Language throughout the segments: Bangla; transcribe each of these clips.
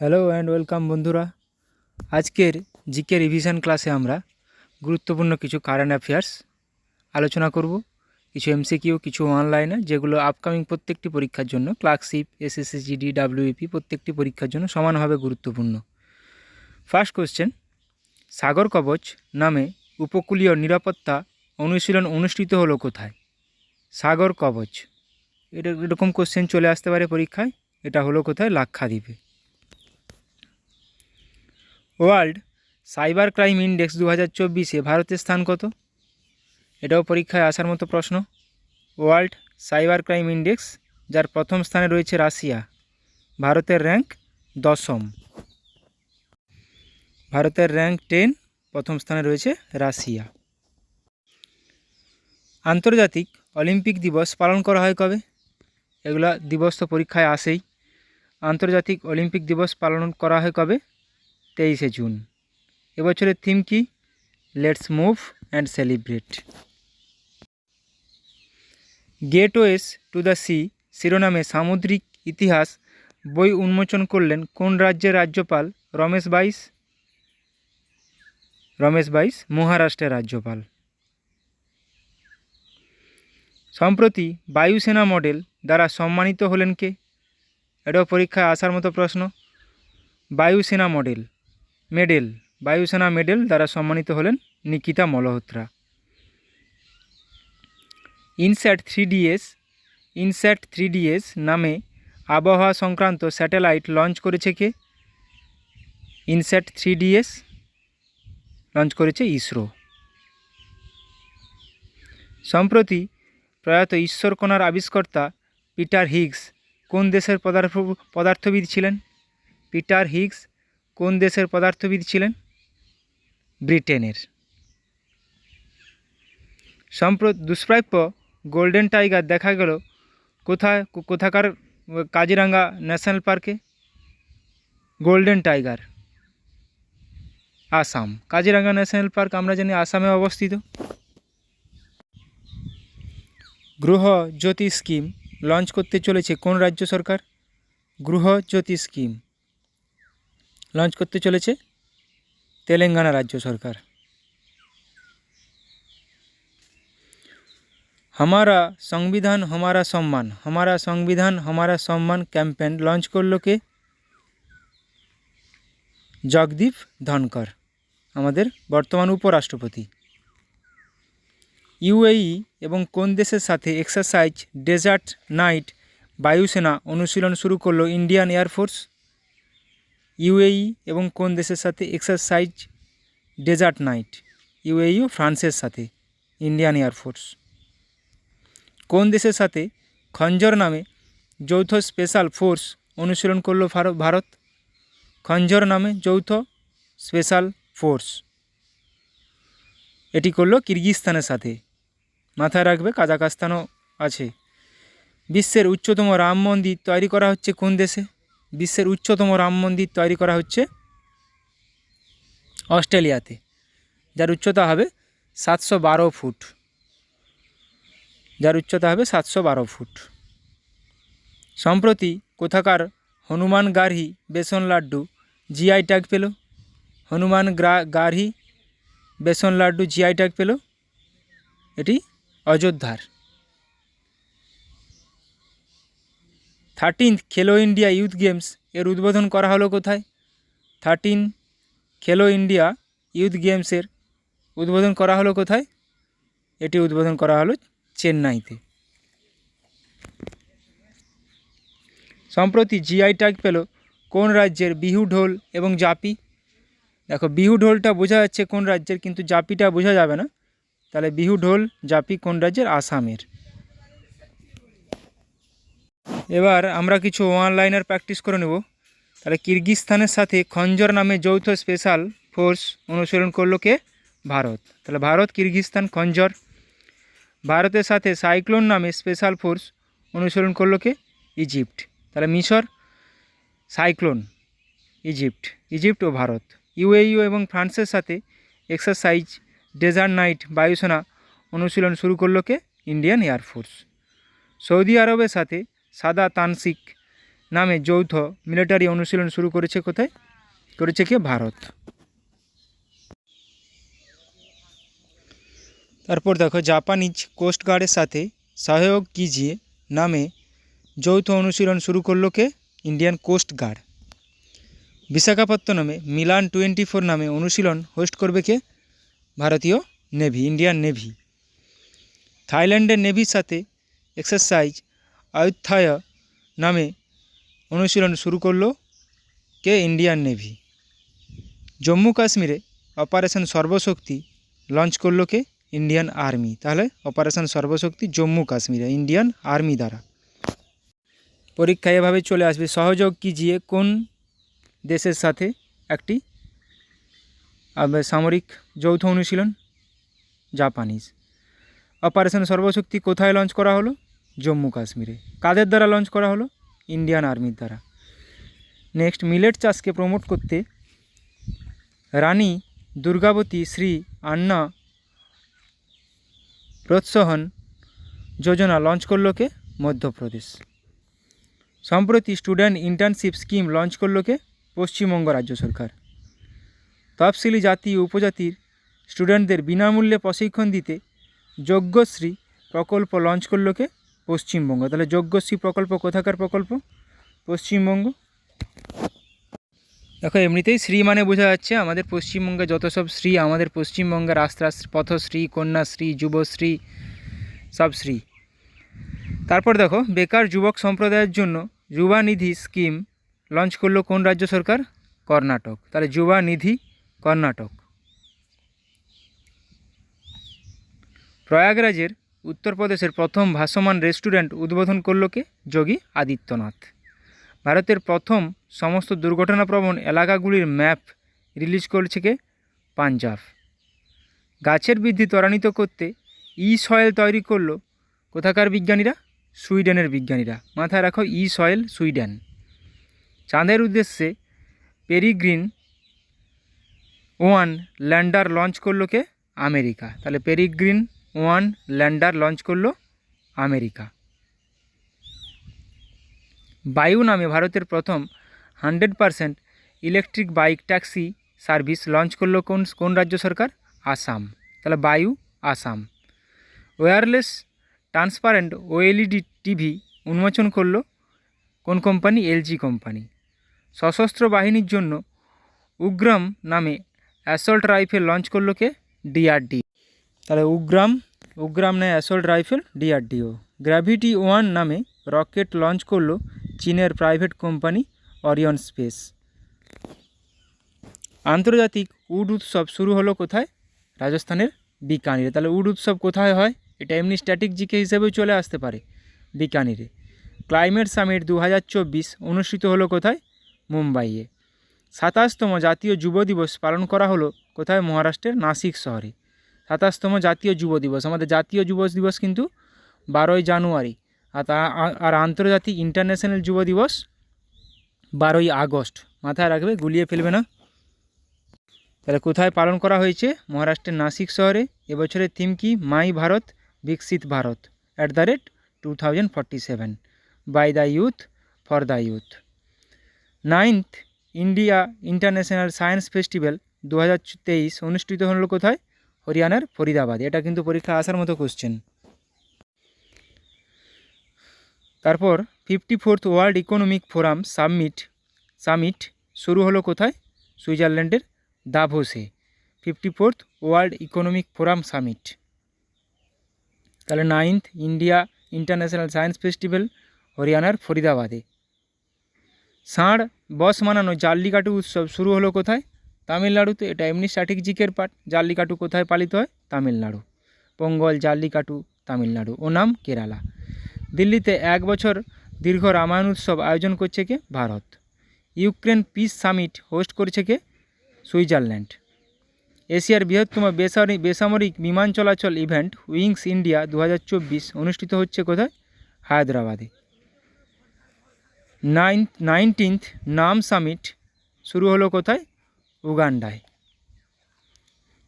হ্যালো অ্যান্ড ওয়েলকাম বন্ধুরা। আজকের জিকে রিভিশন ক্লাসে আমরা গুরুত্বপূর্ণ কিছু কারেন্ট অ্যাফেয়ার্স আলোচনা করব। কিছু এমসিকিউ, কিছু অনলাইনে, যেগুলো আপকামিং প্রত্যেকটি পরীক্ষার জন্য, ক্লার্কশিপ, এসএসসি জিডি, ডাব্লিউপি প্রত্যেকটি পরীক্ষার জন্য সমানভাবে গুরুত্বপূর্ণ। ফার্স্ট কোশ্চেন, সাগর কবচ নামে উপকূলীয় নিরাপত্তা অনুশীলন অনুষ্ঠিত হলো কোথায়? সাগর কবচ, এরকম কোশ্চেন চলে আসতে পারে পরীক্ষায়। এটা হলো কোথায়? লাক্ষাদ্বীপে। ওয়ার্ল্ড সাইবার ক্রাইম ইন্ডেক্স 2024-এ ভারতের স্থান কত? এটাও পরীক্ষায় আসার মতো প্রশ্ন। ওয়ার্ল্ড সাইবার ক্রাইম ইন্ডেক্স, যার প্রথম স্থানে রয়েছে রাশিয়া, ভারতের র্যাঙ্ক 10ম। ভারতের র্যাঙ্ক 10, প্রথম স্থানে রয়েছে রাশিয়া। আন্তর্জাতিক অলিম্পিক দিবস পালন করা হয় কবে? এগুলা দিবস তো পরীক্ষায় আসেই। আন্তর্জাতিক অলিম্পিক দিবস পালন করা হয় কবে? 23শে জুন। এবছরের থিম কি? Let's move and celebrate. Gateways to the sea শিরোনামে সামুদ্রিক ইতিহাস বই উন্মোচন করলেন কোন রাজ্যের রাজ্যপাল? রমেশ বাইস মহারাষ্ট্রের রাজ্যপাল। সম্প্রতি বায়ুসেনা মডেল দ্বারা সম্মানিত হলেন কে? এটাও পরীক্ষায় আসার মতো প্রশ্ন। বায়ুসেনা মেডেল দ্বারা সম্মানিত হলেন নিকিতা মালহোত্রা। ইনস্যাট 3DS নামে আবহাওয়া সংক্রান্ত স্যাটেলাইট লঞ্চ করেছে কে? ইনস্যাট 3DS লঞ্চ করেছে ইসরো। সম্প্রতি প্রয়াত ঈশ্বরকণার আবিষ্কর্তা পিটার হিগস কোন দেশের পদার্থবিদ ছিলেন? পিটার হিগস কোন দেশের পদার্থবিদ ছিলেন? ব্রিটেনের। দুষ্প্রাপ্য গোল্ডেন টাইগার দেখা গেল কোথাকার কাজিরাঙ্গা ন্যাশনাল পার্কে? Golden tiger Assam. Kaziranga national park আমরা জানি আসামে অবস্থিত। গৃহ জ্যোতি স্কিম লঞ্চ করতে চলেছে কোন রাজ্য সরকার? গৃহ জ্যোতি স্কিম লঞ্চ করতে চলেছে তেলেঙ্গানা রাজ্য সরকার। हमारा संविधान हमारा सम्मान ক্যাম্পেইন লঞ্চ করলো কে? জগদীপ ধনকর, আমাদের বর্তমান উপরাষ্ট্রপতি। ইউএই এবং কোন দেশের সাথে এক্সারসাইজ ডেজার্ট নাইট বায়ুসেনা অনুশীলন শুরু করলো ইন্ডিয়ান এয়ারফোর্স? ইউএই এবং কোন দেশের সাথে এক্সারসাইজ ডেজার্ট নাইট? ইউএই ও ফ্রান্সের সাথে ইন্ডিয়ান এয়ারফোর্স। কোন দেশের সাথে খঞ্জর নামে যৌথ স্পেশাল ফোর্স অনুশীলন করলো ভারত? খঞ্জর নামে যৌথ স্পেশাল ফোর্স এটি করলো কিরগিজস্তানের সাথে। মাথায় রাখবে, কাজাখস্তানও আছে। বিশ্বের উচ্চতম রাম মন্দির তৈরি করা হচ্ছে কোন দেশে? বিশ্বের উচ্চতম রাম মন্দির তৈরি করা হচ্ছে অস্ট্রেলিয়াতে, যার উচ্চতা হবে 712 ফুট। সম্প্রতি কোথাকার হনুমান গাড়হি বেসন লাড্ডু জিআই ট্যাগ পেল? হনুমান গাড়হি বেসন লাড্ডু জিআই ট্যাগ পেল, এটি অযোধ্যার। 13th খেলো ইন্ডিয়া ইউথ গেমস এর উদ্বোধন করা হলো কোথায়? 13 খেলো ইন্ডিয়া ইউথ গেমসের উদ্বোধন করা হলো কোথায়? এটি উদ্বোধন করা হলো চেন্নাইতে। সম্প্রতি জিআই ট্যাগ পেল কোন রাজ্যের বিহু ঢোল এবং জাপি? দেখো, বিহু ঢোলটা বোঝা যাচ্ছে কোন রাজ্যের, কিন্তু জাপিটা বোঝা যাবে না। তাহলে বিহু ঢোল জাপি কোন রাজ্যের? আসামের। এবার আমরা কিছু অনলাইনের প্র্যাকটিস করে নেব। তাহলে কিরগিজস্তানের সাথে খঞ্জর নামে যৌথ স্পেশাল ফোর্স অনুশীলন করলো কে? ভারত। তাহলে ভারত, কিরগিজস্তান, খঞ্জর। ভারতের সাথে সাইক্লোন নামে স্পেশাল ফোর্স অনুশীলন করলো কে? ইজিপ্ট। তাহলে মিশর, সাইক্লোন, ইজিপ্ট ও ভারত। ইউএইও এবং ফ্রান্সের সাথে এক্সারসাইজ ডেজার্ট নাইট বায়ুসেনা অনুশীলন শুরু করলো কে? Indian air force. সৌদি আরবের সাথে সাদা তানসিক নামে যৌথ মিলিটারি অনুশীলন শুরু করেছে কোথায়? করেছে কে? ভারত। তারপর দেখো, জাপানিজ কোস্টগার্ডের সাথে সহযোগ কিজিয়ে নামে যৌথ অনুশীলন শুরু করলো কে? Indian Coast Guard. বিশাখাপত্তনমে মিলান 24 নামে অনুশীলন হোস্ট করবে কে? ভারতীয় নেভি, ইন্ডিয়ান নেভি। থাইল্যান্ডের নেভির সাথে এক্সারসাইজ আয়ুত্থায় নামে অনুশীলন শুরু করলো কে? Indian navy. জম্মু কাশ্মীরে অপারেশন সর্বশক্তি লঞ্চ করলো কে? Indian Army. তাহলে অপারেশন সর্বশক্তি জম্মু কাশ্মীরে ইন্ডিয়ান আর্মি দ্বারা। পরীক্ষায় এভাবে চলে আসবে, সহযোগ কিজিয়ে কোন দেশের সাথে একটি সামরিক যৌথ অনুশীলন? জাপানিজ। অপারেশন সর্বশক্তি কোথায় লঞ্চ করা হলো? জম্মু কাশ্মীরে। কাদের দ্বারা লঞ্চ করা হলো? ইন্ডিয়ান আর্মির দ্বারা। নেক্সট, মিলেট চাষকে প্রমোট করতে রানী দুর্গাবতী শ্রী আন্না প্রোৎসাহন যোজনা লঞ্চ করলো কে? মধ্যপ্রদেশ। সম্প্রতি স্টুডেন্ট ইন্টার্নশিপ স্কিম লঞ্চ করলো কে? পশ্চিমবঙ্গ রাজ্য সরকার। তফসিলি জাতি ও উপজাতির স্টুডেন্টদের বিনামূল্যে প্রশিক্ষণ দিতে যজ্ঞশ্রী প্রকল্প লঞ্চ করলো কে? পশ্চিমবঙ্গ। তাহলে যজ্ঞশ্রী প্রকল্প কোথাকার প্রকল্প? পশ্চিমবঙ্গ। দেখো, এমনিতেই শ্রী মানে বোঝা যাচ্ছে আমাদের পশ্চিমবঙ্গে যত সব শ্রী আমাদের পশ্চিমবঙ্গের পথশ্রী, কন্যাশ্রী, যুবশ্রী, সব শ্রী। তারপর দেখো, বেকার যুবক সম্প্রদায়ের জন্য যুবা নিধি স্কিম লঞ্চ করলো কোন রাজ্য সরকার? কর্ণাটক। তাহলে যুবা নিধি কর্ণাটক। প্রয়াগরাজের উত্তরপ্রদেশের প্রথম ভাসমান রেস্টুরেন্ট উদ্বোধন করলো কে? যোগী আদিত্যনাথ। ভারতের প্রথম সমস্ত দুর্ঘটনাপ্রবণ এলাকাগুলির ম্যাপ রিলিজ করেছে কে? পাঞ্জাব। গাছের বৃদ্ধি ত্বরান্বিত করতে সয়েল তৈরি করলো কোথাকার বিজ্ঞানীরা? সুইডেনের বিজ্ঞানীরা। মাথায় রাখো, সয়েল, সুইডেন। চাঁদের উদ্দেশ্যে পেরিগ্রিন 1 ল্যান্ডার লঞ্চ করলো কে? আমেরিকা। তাহলে পেরিগ্রিন 1 ল্যান্ডার লঞ্চ করলো আমেরিকা। বায়ু নামে ভারতের প্রথম 100% electric bike taxi service launch করলো কোন রাজ্য সরকার? আসাম। তাহলে বায়ু, Assam. Wireless transparent OLED TV উন্মোচন করলো কোন কোম্পানি? LG company. সশস্ত্র বাহিনীর জন্য উগ্রাম নামে অ্যাসল্ট রাইফেল লঞ্চ করলো কে? ডিআরডি। তাহলে উগ্রাম নেয় অ্যাসল্ট রাইফেল, ডিআরডিও। গ্র্যাভিটি 1 নামে রকেট লঞ্চ করলো চীনের প্রাইভেট কোম্পানি অরিয়ন স্পেস। আন্তর্জাতিক উড উৎসব শুরু হলো কোথায়? রাজস্থানের বিকানিরে। তাহলে উড উৎসব কোথায় হয়? এটা এমনি স্ট্যাটিক জিকে হিসেবেও চলে আসতে পারে, বিকানিরে। ক্লাইমেট সামিট 2024 অনুষ্ঠিত হলো কোথায়? মুম্বাইয়ে। 27তম জাতীয় যুব দিবস পালন করা হলো কোথায়? মহারাষ্ট্রের নাসিক শহরে। 27তম জাতীয় যুব দিবস। আমাদের জাতীয় যুব দিবস কিন্তু 12ই জানুয়ারি, আর আন্তর্জাতিক ইন্টারন্যাশনাল যুব দিবস 12ই আগস্ট। মাথায় রাখবে, গুলিয়ে ফেলবে না। তাহলে কোথায় পালন করা হয়েছে? মহারাষ্ট্রের নাসিক শহরে। এবছরের থিম কি? My Bharat Viksit Bharat @2047, by the youth for the youth. 9th India International Science Festival 2023 অনুষ্ঠিত হলো কোথায়? হরিয়ানার ফরিদাবাদে। এটা কিন্তু পরীক্ষা আসার মতো কোশ্চেন। তারপর 54th world economic forum summit শুরু হলো কোথায়? সুইজারল্যান্ডের দাভোসে। 54th world economic forum summit. তাহলে 9th India International Science festival হরিয়ানার ফরিদাবাদে। ষাঁড় বস মানানো জাল্লিকাটু উৎসব শুরু হলো কোথায়? তামিলনাড়ুতে। এটা এমনি স্ট্যাটিক জিকের পার্ট। জাল্লিকাটু কোথায় পালিত হয়? তামিলনাড়ু। পোঙ্গল, জাল্লিকাটু তামিলনাড়ু, ওনাম কেরালা। দিল্লিতে 1 বছর দীর্ঘ রামায়ণ উৎসব আয়োজন করছে কে? Bharat. Ukraine peace summit host করছে কে? সুইজারল্যান্ড। এশিয়ার বৃহত্তম বেসামরিক বিমান চলাচল ইভেন্ট উইংস ইন্ডিয়া 2024 অনুষ্ঠিত হচ্ছে কোথায়? হায়দ্রাবাদে। 19th নাম সামিট শুরু হলো কোথায়? উগান্ডায়।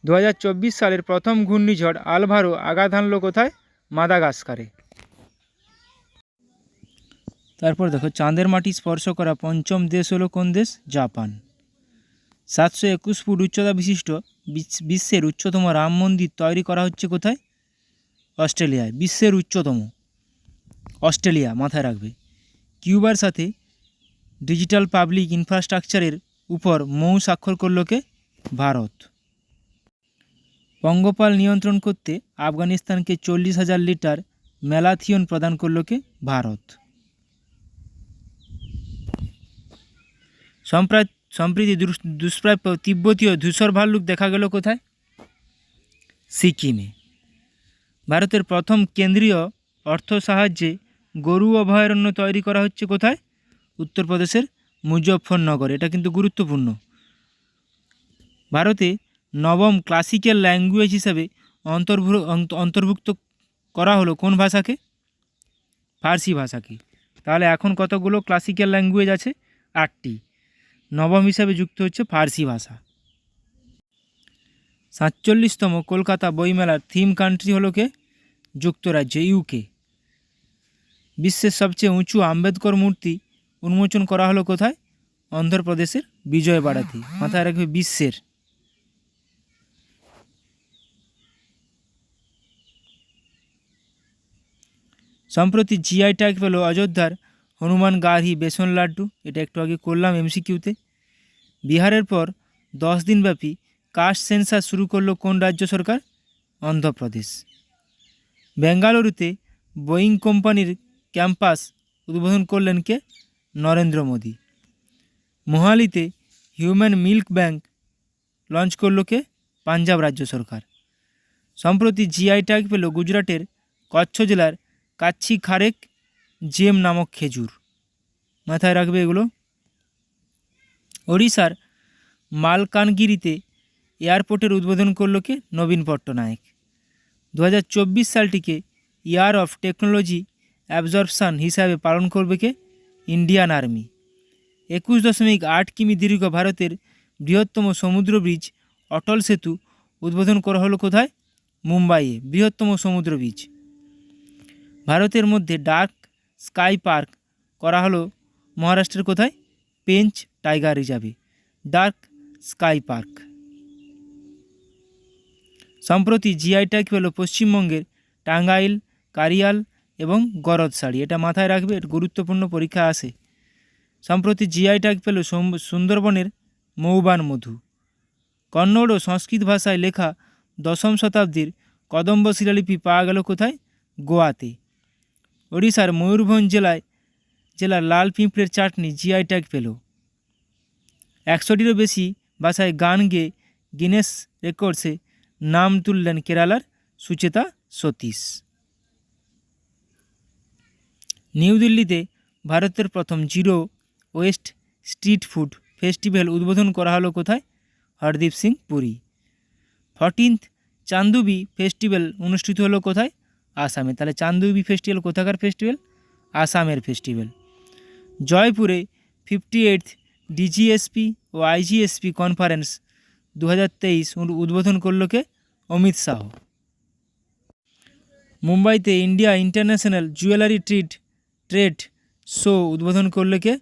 2024 সালের প্রথম ঘূর্ণিঝড় আলভারো আঘাত হানল কোথায়? মাদাগাস্কারে। তারপর দেখো চাঁদের মাটি স্পর্শ করা পঞ্চম দেশ হলো কোন দেশ? জাপান। 721 ফুট উচ্চতা বিশিষ্ট বিশ্বের উচ্চতম রাম মন্দির তৈরি করা হচ্ছে কোথায়? অস্ট্রেলিয়ায়। বিশ্বের উচ্চতম অস্ট্রেলিয়া, মাথায় রাখবে। কিউবার সাথে ডিজিটাল পাবলিক ইনফ্রাস্ট্রাকচারের উপর মৌ স্বাক্ষর করল কে? ভারত। পঙ্গপাল নিয়ন্ত্রণ করতে আফগানিস্তানকে 40,000 লিটার ম্যালাথিয়ন প্রদান করল কে? ভারত। সম্প্রতি দুষ্প্রাপ্য তিব্বতীয় ধূসর ভাল্লুক দেখা গেল কোথায়? সিকিমে। ভারতের প্রথম কেন্দ্রীয় অর্থ সাহায্যে গরু অভয়ারণ্য তৈরি করা হচ্ছে কোথায়? উত্তরপ্রদেশের মুজফ্ফরনগর। এটা কিন্তু গুরুত্বপূর্ণ। ভারতে নবম ক্লাসিক্যাল ল্যাঙ্গুয়েজ হিসাবে অন্তর্ভুক্ত করা হলো কোন ভাষাকে? ফার্সি ভাষাকে। তাহলে এখন কতগুলো ক্লাসিক্যাল ল্যাঙ্গুয়েজ আছে? 8টি। নবম হিসাবে যুক্ত হচ্ছে ফার্সি ভাষা। 47তম কলকাতা বইমেলার থিম কান্ট্রি হলো কে? যুক্তরাজ্য, ইউকে। বিশ্বের সবচেয়ে উঁচু আম্বেদকর মূর্তি উন্মোচন করা হলো কোথায়? অন্ধ্রপ্রদেশের বিজয়বাড়াতে। মাথায় রাখবে বিশ্বের। সম্প্রতি জিআই ট্যাগ পেল অযোধ্যার হনুমান গাড়ি বেসন লাড্ডু। এটা একটু আগে করলাম এমসিকিউতে। বিহারের পর 10 দিনব্যাপী কাস্ট সেন্সাস শুরু করলো কোন রাজ্য সরকার? অন্ধ্রপ্রদেশ। বেঙ্গালুরুতে বোয়িং কোম্পানির ক্যাম্পাস উদ্বোধন করলেন কে? নরেন্দ্র মোদী। মোহালিতে হিউম্যান মিল্ক ব্যাংক লঞ্চ করলো কে? পাঞ্জাব রাজ্য সরকার। সম্প্রতি জিআই ট্যাগ পেল গুজরাটের কচ্ছ জেলার কাচ্ছি খারেক জেম নামক খেজুর। মাথায় রাখবে এগুলো। ওড়িশার মালকানগিরিতে এয়ারপোর্টের উদ্বোধন করলো কে? নবীন পট্টনায়ক। 2024 সালটিকে ইয়ার অফ টেকনোলজি অ্যাবজর্পশান হিসাবে পালন করবে কে? Indian army. 21.8 কিমি দীর্ঘ ভারতের বৃহত্তম সমুদ্র ব্রিজ অটল সেতু উদ্বোধন করা হলো কোথায়? মুম্বাইয়ে। বৃহত্তম সমুদ্র ব্রিজ। ভারতের মধ্যে ডার্ক স্কাই পার্ক করা হলো মহারাষ্ট্রের কোথায়? পেঞ্চ টাইগার রিজার্ভে। Dark sky park. সম্প্রতি জিআই ট্যাগ পেল পশ্চিমবঙ্গের টাঙ্গাইল, কারিয়াল এবং গরদশাড়ি। এটা মাথায় রাখবে, গুরুত্বপূর্ণ পরীক্ষা আসে। সম্প্রতি জিআই ট্যাগ পেল সুন্দরবনের মৌবান মধু। কন্নড় ও সংস্কৃত ভাষায় লেখা 10ম শতাব্দীর কদম্ব শিলালিপি পাওয়া গেল কোথায়? গোয়াতে। ওড়িশার ময়ূরভঞ্জ জেলার লাল পিঁপড়ের চাটনি জিআই ট্যাগ পেল। 100টিরও বেশি ভাষায় গান গেয়ে গিনেস রেকর্ডসে নাম তুললেন কেরালার সুচেতা সতীশ। নিউ দিল্লিতে ভারতের প্রথম zero West street food festival উদ্বোধন করা হলো কোথায়? হরদীপ সিং পুরী। 14th চান্দুবি ফেস্টিভ্যাল অনুষ্ঠিত হলো কোথায়? আসামে। তাহলে চান্দুবি ফেস্টিভ্যাল কোথাকার ফেস্টিভ্যাল? আসামের ফেস্টিভ্যাল। জয়পুরে 58th ডিজিএসপি ও আইজিএসপি কনফারেন্স 2023 উদ্বোধন করল কে? অমিত শাহ। মুম্বাইতে India International jewellery trade show উদ্বোধন করল কে?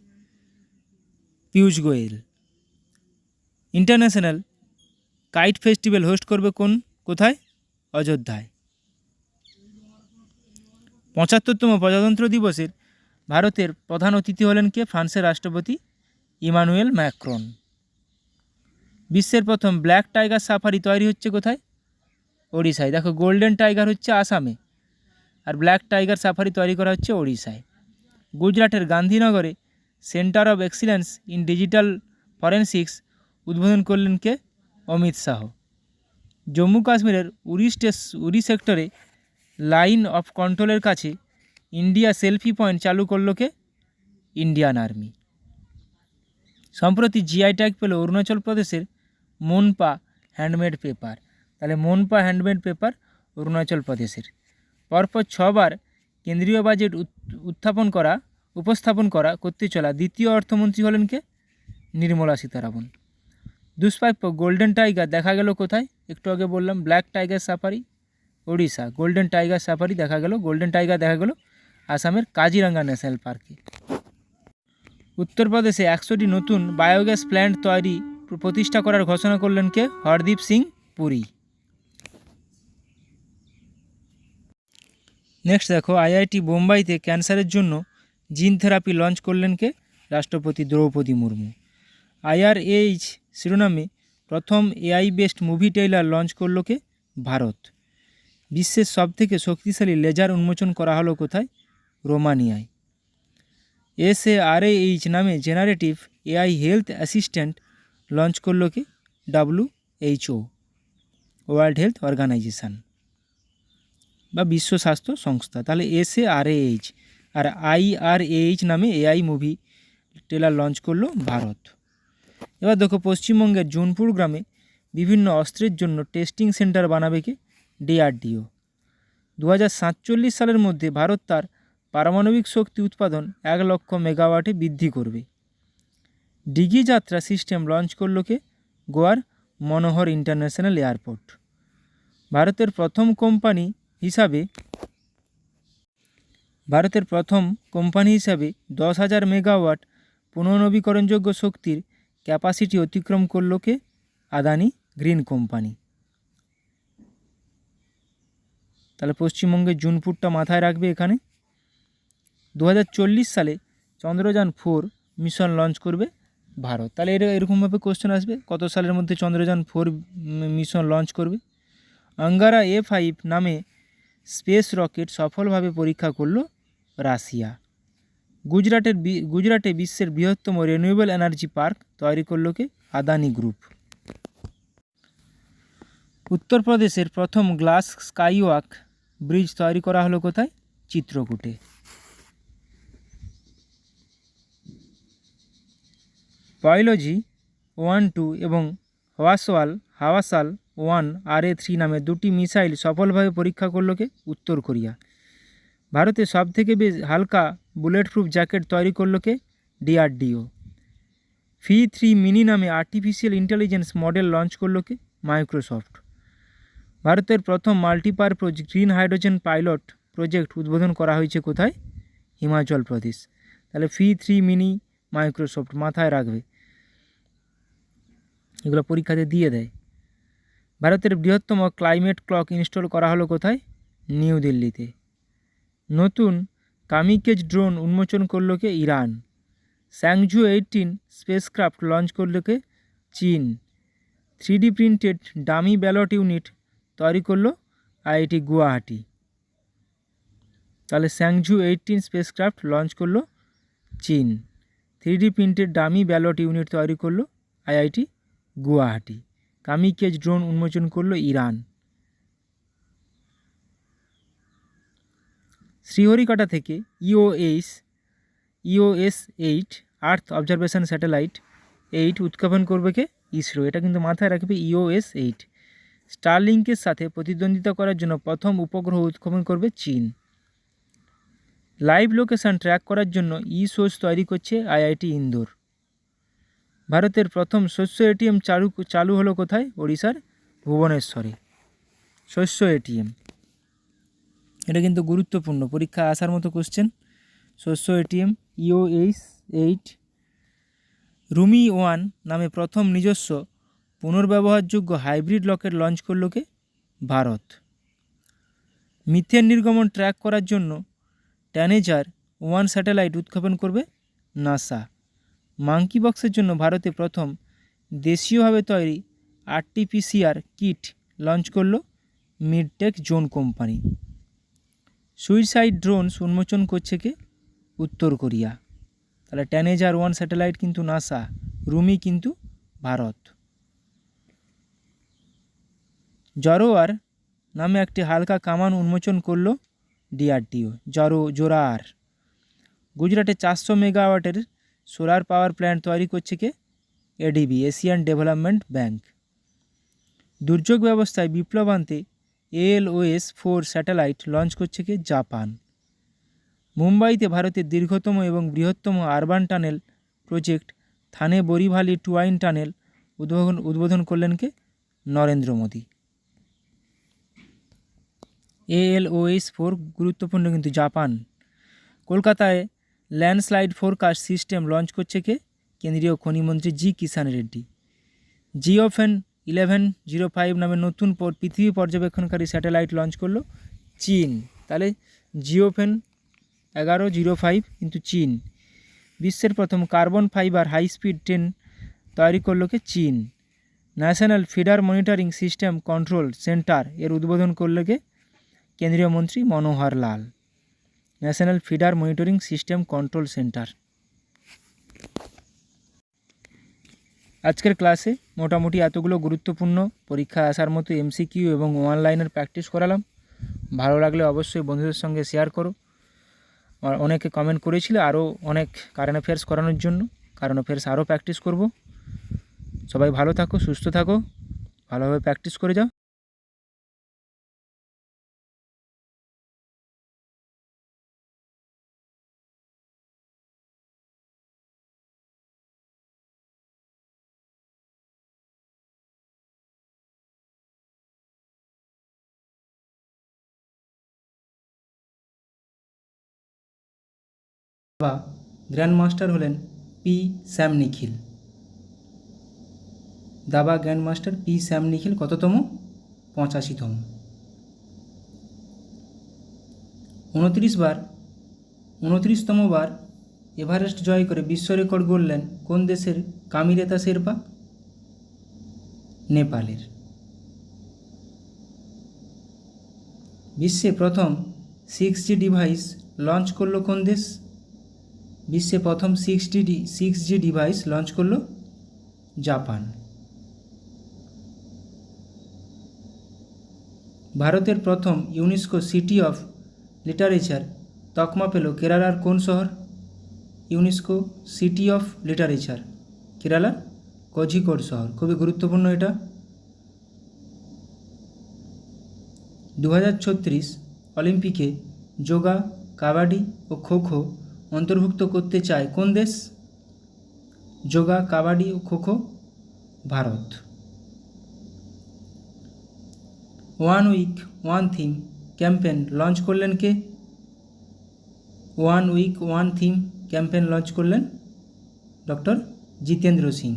Piyush Goyal. International kite festival host করবে কোথায়? অযোধ্যায়। 75তম প্রজাতন্ত্র দিবসের ভারতের প্রধান অতিথি হলেন কে? ফ্রান্সের রাষ্ট্রপতি ইমানুয়েল ম্যাক্রন। বিশ্বের প্রথম ব্ল্যাক টাইগার সাফারি তৈরি হচ্ছে কোথায়? ওড়িশায়। দেখো, গোল্ডেন টাইগার হচ্ছে আসামে, আর ব্ল্যাক টাইগার সাফারি তৈরি করা হচ্ছে ওড়িশায়। গুজরাটের গান্ধীনগরে centre of excellence in digital forensics উদ্বোধন করলেন কে? অমিত শাহ। জম্মু কাশ্মীরের উরি সেক্টরে লাইন অফ কন্ট্রোলের কাছে ইন্ডিয়া সেলফি পয়েন্ট চালু করল কে? Indian Army. সম্প্রতি জিআই ট্যাগ পেল অরুণাচল প্রদেশের মোনপা হ্যান্ডমেড পেপার। তাহলে মোনপা হ্যান্ডমেড পেপার অরুণাচল প্রদেশের। পরপর 6বার কেন্দ্রীয় বাজেট উপস্থাপন করতে চলা দ্বিতীয় অর্থমন্ত্রী হলেন কে? নির্মলা সীতারামন। দুষ্প্রাপ্য গোল্ডেন টাইগার দেখা গেল কোথায়? একটু আগে বললাম black tiger safari Odisha. Golden tiger safari দেখা গেল, গোল্ডেন টাইগার দেখা গেল আসামের কাজিরাঙ্গা ন্যাশনাল পার্কে। উত্তরপ্রদেশে 100টি নতুন বায়োগ্যাস প্ল্যান্ট তৈরি প্রতিষ্ঠা করার ঘোষণা করলেন কে? হরদীপ সিং পুরী। নেক্সট দেখো, আইআইটি বোম্বাইতে ক্যান্সারের জন্য জিন থেরাপি লঞ্চ করলেন কে? রাষ্ট্রপতি দ্রৌপদী মুর্মু। IRAH শিরোনামে প্রথম AI based movie trailer launch করলো কে? ভারত। বিশ্বের সবথেকে শক্তিশালী লেজার উন্মোচন করা হলো কোথায়? রোমানিয়ায়। SARAH নামে generative AI health assistant launch করলো কে? WHO, ওয়ার্ল্ড হেলথ অর্গানাইজেশান বা বিশ্ব স্বাস্থ্য সংস্থা। তাহলে SARAH আর IRAH নামে AI মুভি ট্রেলার লঞ্চ করলো ভারত। এবার দেখো, পশ্চিমবঙ্গের জুনপুর গ্রামে বিভিন্ন অস্ত্রের জন্য টেস্টিং সেন্টার বানাবে কে? DRDO। 2047 সালের মধ্যে ভারত তার পারমাণবিক শক্তি উৎপাদন 1 লক্ষ মেগাওয়াটে বৃদ্ধি করবে। ডিগি যাত্রা সিস্টেম লঞ্চ করলো কে? গোয়ার মনোহর ইন্টারন্যাশনাল এয়ারপোর্ট। ভারতের প্রথম কোম্পানি হিসাবে 10,000 মেগাওয়াট পুনর্নবীকরণযোগ্য শক্তির ক্যাপাসিটি অতিক্রম করলো কে? Adani green company. তাহলে পশ্চিমবঙ্গের জুনপুরটা মাথায় রাখবে এখানে। 2040 সালে চন্দ্রযান 4 মিশন লঞ্চ করবে ভারত। তাহলে এরকমভাবে কোশ্চেন আসবে, কত সালের মধ্যে চন্দ্রযান 4 মিশন লঞ্চ করবে। আঙ্গারা A5 নামে স্পেস রকেট সফলভাবে পরীক্ষা করলো রাশিয়া। গুজরাটে বিশ্বের বৃহত্তম রিনিউয়েবল এনার্জি পার্ক তৈরি করলো কে? আদানি গ্রুপ। উত্তরপ্রদেশের প্রথম গ্লাস স্কাইওয়াক ব্রিজ তৈরি করা হলো কোথায়? চিত্রকূটে। বায়োলজি 1-2 এবং হাওয়াসাল 1 RA3 নামে 2টি মিসাইল সফলভাবে পরীক্ষা করলো কে? উত্তর কোরিয়া। ভারতে সবথেকে বেশি হালকা বুলেটপ্রুফ জ্যাকেট তৈরি করলো কে? DRDO। V3 মিনি নামে আর্টিফিশিয়াল ইন্টেলিজেন্স মডেল লঞ্চ করলো কে? মাইক্রোসফট। ভারতের প্রথম multipurpose green hydrogen pilot project উদ্বোধন করা হয়েছে কোথায়? হিমাচল প্রদেশ। তাহলে V3 মিনি মাইক্রোসফট মাথায় রাখবে, এগুলো পরীক্ষাতে দিয়ে দেয়। ভারতের বৃহত্তম ক্লাইমেট ক্লক ইনস্টল করা হলো কোথায়? নিউ দিল্লিতে। নতুন কামিকেজ ড্রোন উন্মোচন করলো কে? ইরান। স্যাংঝু 18 স্পেসক্রাফট লঞ্চ করলো কে? চীন। 3D printed dummy ballot unit তৈরি করলো IIT গুয়াহাটি। তাহলে স্যাংঝু 18 স্পেসক্রাফট লঞ্চ করলো চীন। 3D printed dummy ballot unit তৈরি করলো IIT গুয়াহাটি। কামিকেজ ড্রোন উন্মোচন করলো ইরান। শ্রীহরিকোটা থেকে EOS 8 আর্থ অবজারভেশন স্যাটেলাইট 8 উৎক্ষেপণ করবে কে? ইসরো। এটা কিন্তু মাথায় রাখবে, EOS 8। স্টারলিংকের সাথে প্রতিদ্বন্দ্বিতা করার জন্য প্রথম উপগ্রহ উৎক্ষেপণ করবে চীন। লাইভ লোকেশন ট্র্যাক করার জন্য সোর্স তৈরি করছে IIT ইন্দোর। ভারতের প্রথম শস্য ATM চালু হলো কোথায়? ওড়িশার ভুবনেশ্বরে। শস্য ATM, এটা কিন্তু গুরুত্বপূর্ণ, পরীক্ষা আসার মতো কোশ্চেন। শস্য ATM EOS 8। রুমি 1 নামে প্রথম নিজস্ব পুনর্ব্যবহারযোগ্য হাইব্রিড রকেট লঞ্চ করলো কে? ভারত। মিথেন নির্গমন ট্র্যাক করার জন্য ট্যানেজার 1 স্যাটেলাইট উৎক্ষেপণ করবে নাসা। মাঙ্কি বক্সের জন্য ভারতে প্রথম দেশীয়ভাবে তৈরি RT-PCR কিট লঞ্চ করলো মিডটেক জোন কোম্পানি। সুইসাইড ড্রোনস উন্মোচন করছে কে? উত্তর কোরিয়া। তাহলে ট্যানেজার 1 স্যাটেলাইট কিন্তু নাসা, রুমি কিন্তু ভারত। জরোয়ার নামে একটি হালকা কামান উন্মোচন করলো DRDO। জোরার। গুজরাটে 400 মেগাওয়াটের সোলার পাওয়ার প্ল্যান্ট তৈরি করছে কে? ADB, Asian development bank. দুর্যোগ ব্যবস্থায় বিপ্লব আনতে ALOS 4 স্যাটেলাইট লঞ্চ করছে কে? জাপান। মুম্বাইতে ভারতের দীর্ঘতম এবং বৃহত্তম আরবান টানেল প্রজেক্ট থানে বরিভালি টুয়াইন টানেল উদ্বোধন করলেন কে? নরেন্দ্র মোদী। ALOS 4 গুরুত্বপূর্ণ কিন্তু জাপান। কলকাতায় ল্যান্ডস্লাইড ফোরকাস্ট সিস্টেম লঞ্চ করছে কে? কেন্দ্রীয় খনিমন্ত্রী জি কিষাণ রেড্ডি। জিওফেন 1105 নামে নতুন পৃথিবী পর্যবেক্ষণকারী স্যাটেলাইট লঞ্চ করলো চীন। তাহলে জিওফেন 1105 কিন্তু চীন। বিশ্বের প্রথম carbon fibre high speed train তৈরি করলো কে? চীন। National feeder monitoring system control centre এর উদ্বোধন করলো কে? কেন্দ্রীয় মন্ত্রী Manohar Lal. National feeder monitoring system control centre. আজকের ক্লাসে মোটামুটি এতগুলো গুরুত্বপূর্ণ পরীক্ষায় আসার মতো এমসিকিউ এবং অনলাইনের প্র্যাকটিস করালাম। ভালো লাগলে অবশ্যই বন্ধুদের সঙ্গে শেয়ার করো। আর অনেকে কমেন্ট করেছিল আরও অনেক কারেন্ট অ্যাফেয়ার্স করানোর জন্য। কারেন্ট অ্যাফেয়ার্স আরও প্র্যাকটিস করব। সবাই ভালো থাকো, সুস্থ থাকো, ভালোভাবে প্র্যাকটিস করে যাও। বা গ্র্যান্ড মাস্টার হলেন পি স্যাম নিখিল। দাবা গ্র্যান্ড মাস্টার পি স্যাম নিখিল কততম? 85তম। 29তম বার এভারেস্ট জয় করে বিশ্ব রেকর্ড গড়লেন কোন দেশের কামিরেতা শেরপা? নেপালের। বিশ্বে প্রথম 6G ডিভাইস লঞ্চ করলো কোন দেশ? বিশ্বে প্রথম 6G ডিভাইস লঞ্চ করলো জাপান। ভারতের প্রথম ইউনেস্কো সিটি অফ লিটারেচার তকমা পেল কেরালার কোন শহর? ইউনেস্কো সিটি অফ লিটারেচার কেরালার কোঝিকোড শহর। খুবই গুরুত্বপূর্ণ এটা। 2036 অলিম্পিকে যোগা, কাবাডি ও খোখো অন্তর্ভুক্ত করতে চায় কোন দেশ? যোগা, কাবাডি ও kho kho Bharat. One week one theme campaign launch করলেন কে? One week one theme campaign launch করলেন doctor Jitendra Singh.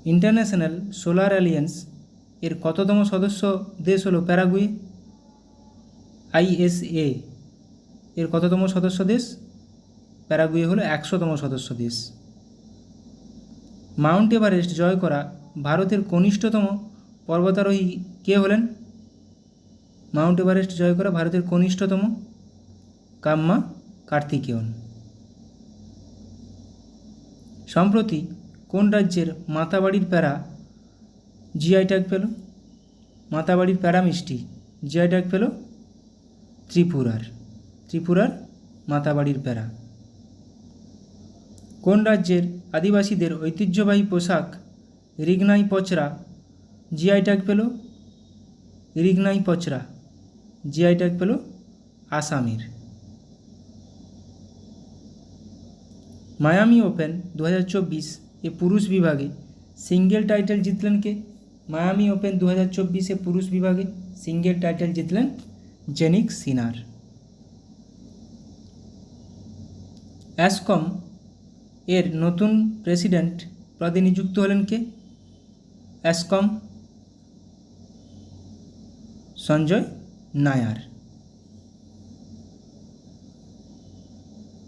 International Solar Alliance এর কততম সদস্য দেশ হলো প্যারাগুয়ে? ISA এর কততম সদস্য দেশ? প্যারাগুয়ে হলো 100তম সদস্য দেশ। মাউন্ট এভারেস্ট জয় করা ভারতের কনিষ্ঠতম পর্বতারোহী কে হলেন? মাউন্ট এভারেস্ট জয় করা ভারতের কনিষ্ঠতম কাম্মা কার্তিকেয়ন। সম্প্রতি কোন রাজ্যের মাতাবাড়ির প্যারা জিআই ট্যাগ পেল? মাতাবাড়ির প্যারা মিষ্টি জিআই ট্যাগ পেল ত্রিপুরার মাতাবাড়ির প্যারা। কোন রাজ্যের আদিবাসীদের ঐতিহ্যবাহী পোশাক রিগনাই পচরা জিআই ট্যাগ পেল? রিগনাই পচরা জিআই ট্যাগ পেল আসামের। মায়ামি ওপেন 2024 এ পুরুষ বিভাগে সিঙ্গেল টাইটেল জিতলেন কে? মায়ামি ওপেন 2024 এ পুরুষ বিভাগে সিঙ্গেল টাইটেল জিতলেন জেনিক সিনার। অ্যাসকম এর নতুন প্রেসিডেন্ট পদে নিযুক্ত হলেন কে? অ্যাসকম সঞ্জয় নায়ার।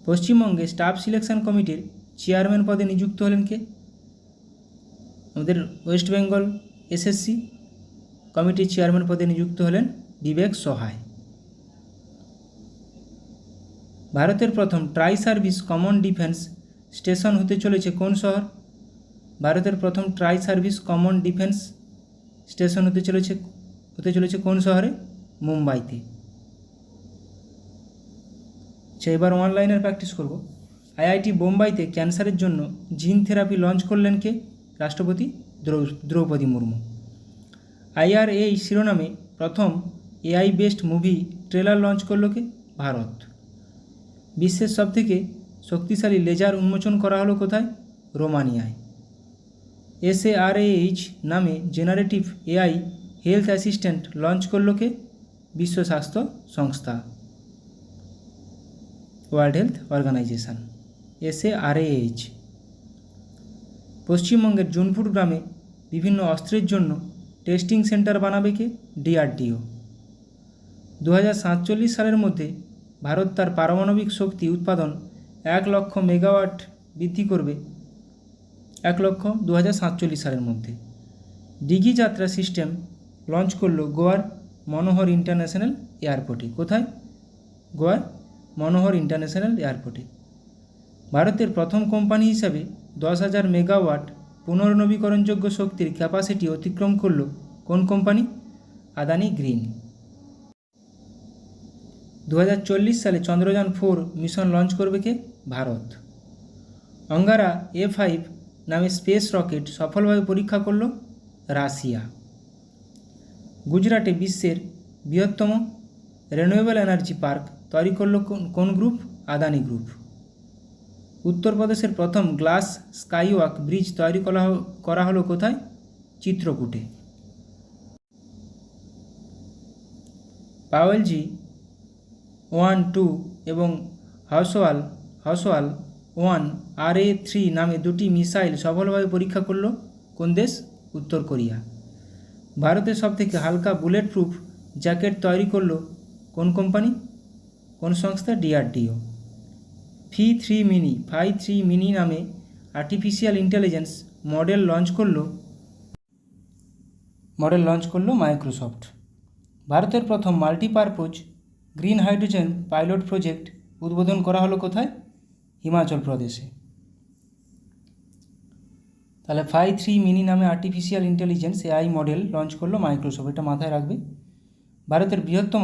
পশ্চিমবঙ্গে স্টাফ সিলেকশন কমিটির চেয়ারম্যান পদে নিযুক্ত হলেন কে? আমাদের ওয়েস্ট বেঙ্গল SSC কমিটির চেয়ারম্যান পদে নিযুক্ত হলেন বিবেক সহায়। ভারতের প্রথম try service common defence station হতে চলেছে কোন শহর? ভারতের প্রথম try service common defence station হতে চলেছে কোন শহরে? মুম্বাইতে। আচ্ছা, এবার অনলাইনের প্র্যাকটিস করব। IIT বোম্বাইতে ক্যান্সারের জন্য জিন থেরাপি লঞ্চ করলেন কে? রাষ্ট্রপতি দ্রৌপদী মুর্মু। IRA শিরোনামে প্রথম AI based movie trailer launch করল কে? ভারত। বিশ্বের সবথেকে শক্তিশালী লেজার উন্মোচন করা হলো কোথায়? রোমানিয়ায়। SARAH নামে generative AI health assistant launch করল কে? বিশ্ব স্বাস্থ্য সংস্থা। World Health Organization SARAH। পশ্চিমবঙ্গের জুনপুর গ্রামে বিভিন্ন অস্ত্রের জন্য টেস্টিং সেন্টার বানাবে কে? DRDO। 2047 সালের মধ্যে ভারত তার পারমাণবিক শক্তি উৎপাদন 1 লক্ষ মেগাওয়াট বৃদ্ধি করবে। 1 লক্ষ 2047 সালের মধ্যে। ডিগি যাত্রা সিস্টেম লঞ্চ করলো গোয়ার মনোহর ইন্টারন্যাশনাল এয়ারপোর্টে। কোথায়? গোয়ার মনোহর ইন্টারন্যাশনাল এয়ারপোর্টে। ভারতের প্রথম কোম্পানি হিসাবে 10,000 মেগাওয়াট পুনর্নবীকরণযোগ্য শক্তির ক্যাপাসিটি অতিক্রম করলো কোন কোম্পানি? আদানি গ্রিন। 2040 সালে চন্দ্রযান 4 মিশন লঞ্চ করবে কে? ভারত। অঙ্গারা A5 নামে স্পেস রকেট সফলভাবে পরীক্ষা করল রাশিয়া। গুজরাটে বিশ্বের বৃহত্তম রিনিউয়েবল এনার্জি পার্ক তৈরি করল কোন গ্রুপ? আদানি গ্রুপ। উত্তরপ্রদেশের প্রথম গ্লাস স্কাইওয়াক ব্রিজ তৈরি করা হলো কোথায়? চিত্রকূটে। পাওয়েলজি 1, 2 এবং হাউসওয়াল 1 RA3 নামে দুটি মিসাইল সফলভাবে পরীক্ষা করল কোন দেশ? উত্তর কোরিয়া। ভারতের সবথেকে হালকা বুলেট প্রুফ জ্যাকেট তৈরি করল কোন কোম্পানি? কোন সংস্থা? DRDO। 5-3 মিনি নামে আর্টিফিশিয়াল ইন্টেলিজেন্স মডেল লঞ্চ করলো মাইক্রোসফট। ভারতের প্রথম multipurpose green hydrogen pilot project উদ্বোধন করা হলো কোথায়? হিমাচল প্রদেশে। তাহলে 5-3 মিনি নামে artificial intelligence AI model launch করলো মাইক্রোসফট, এটা মাথায় রাখবে। ভারতের বৃহত্তম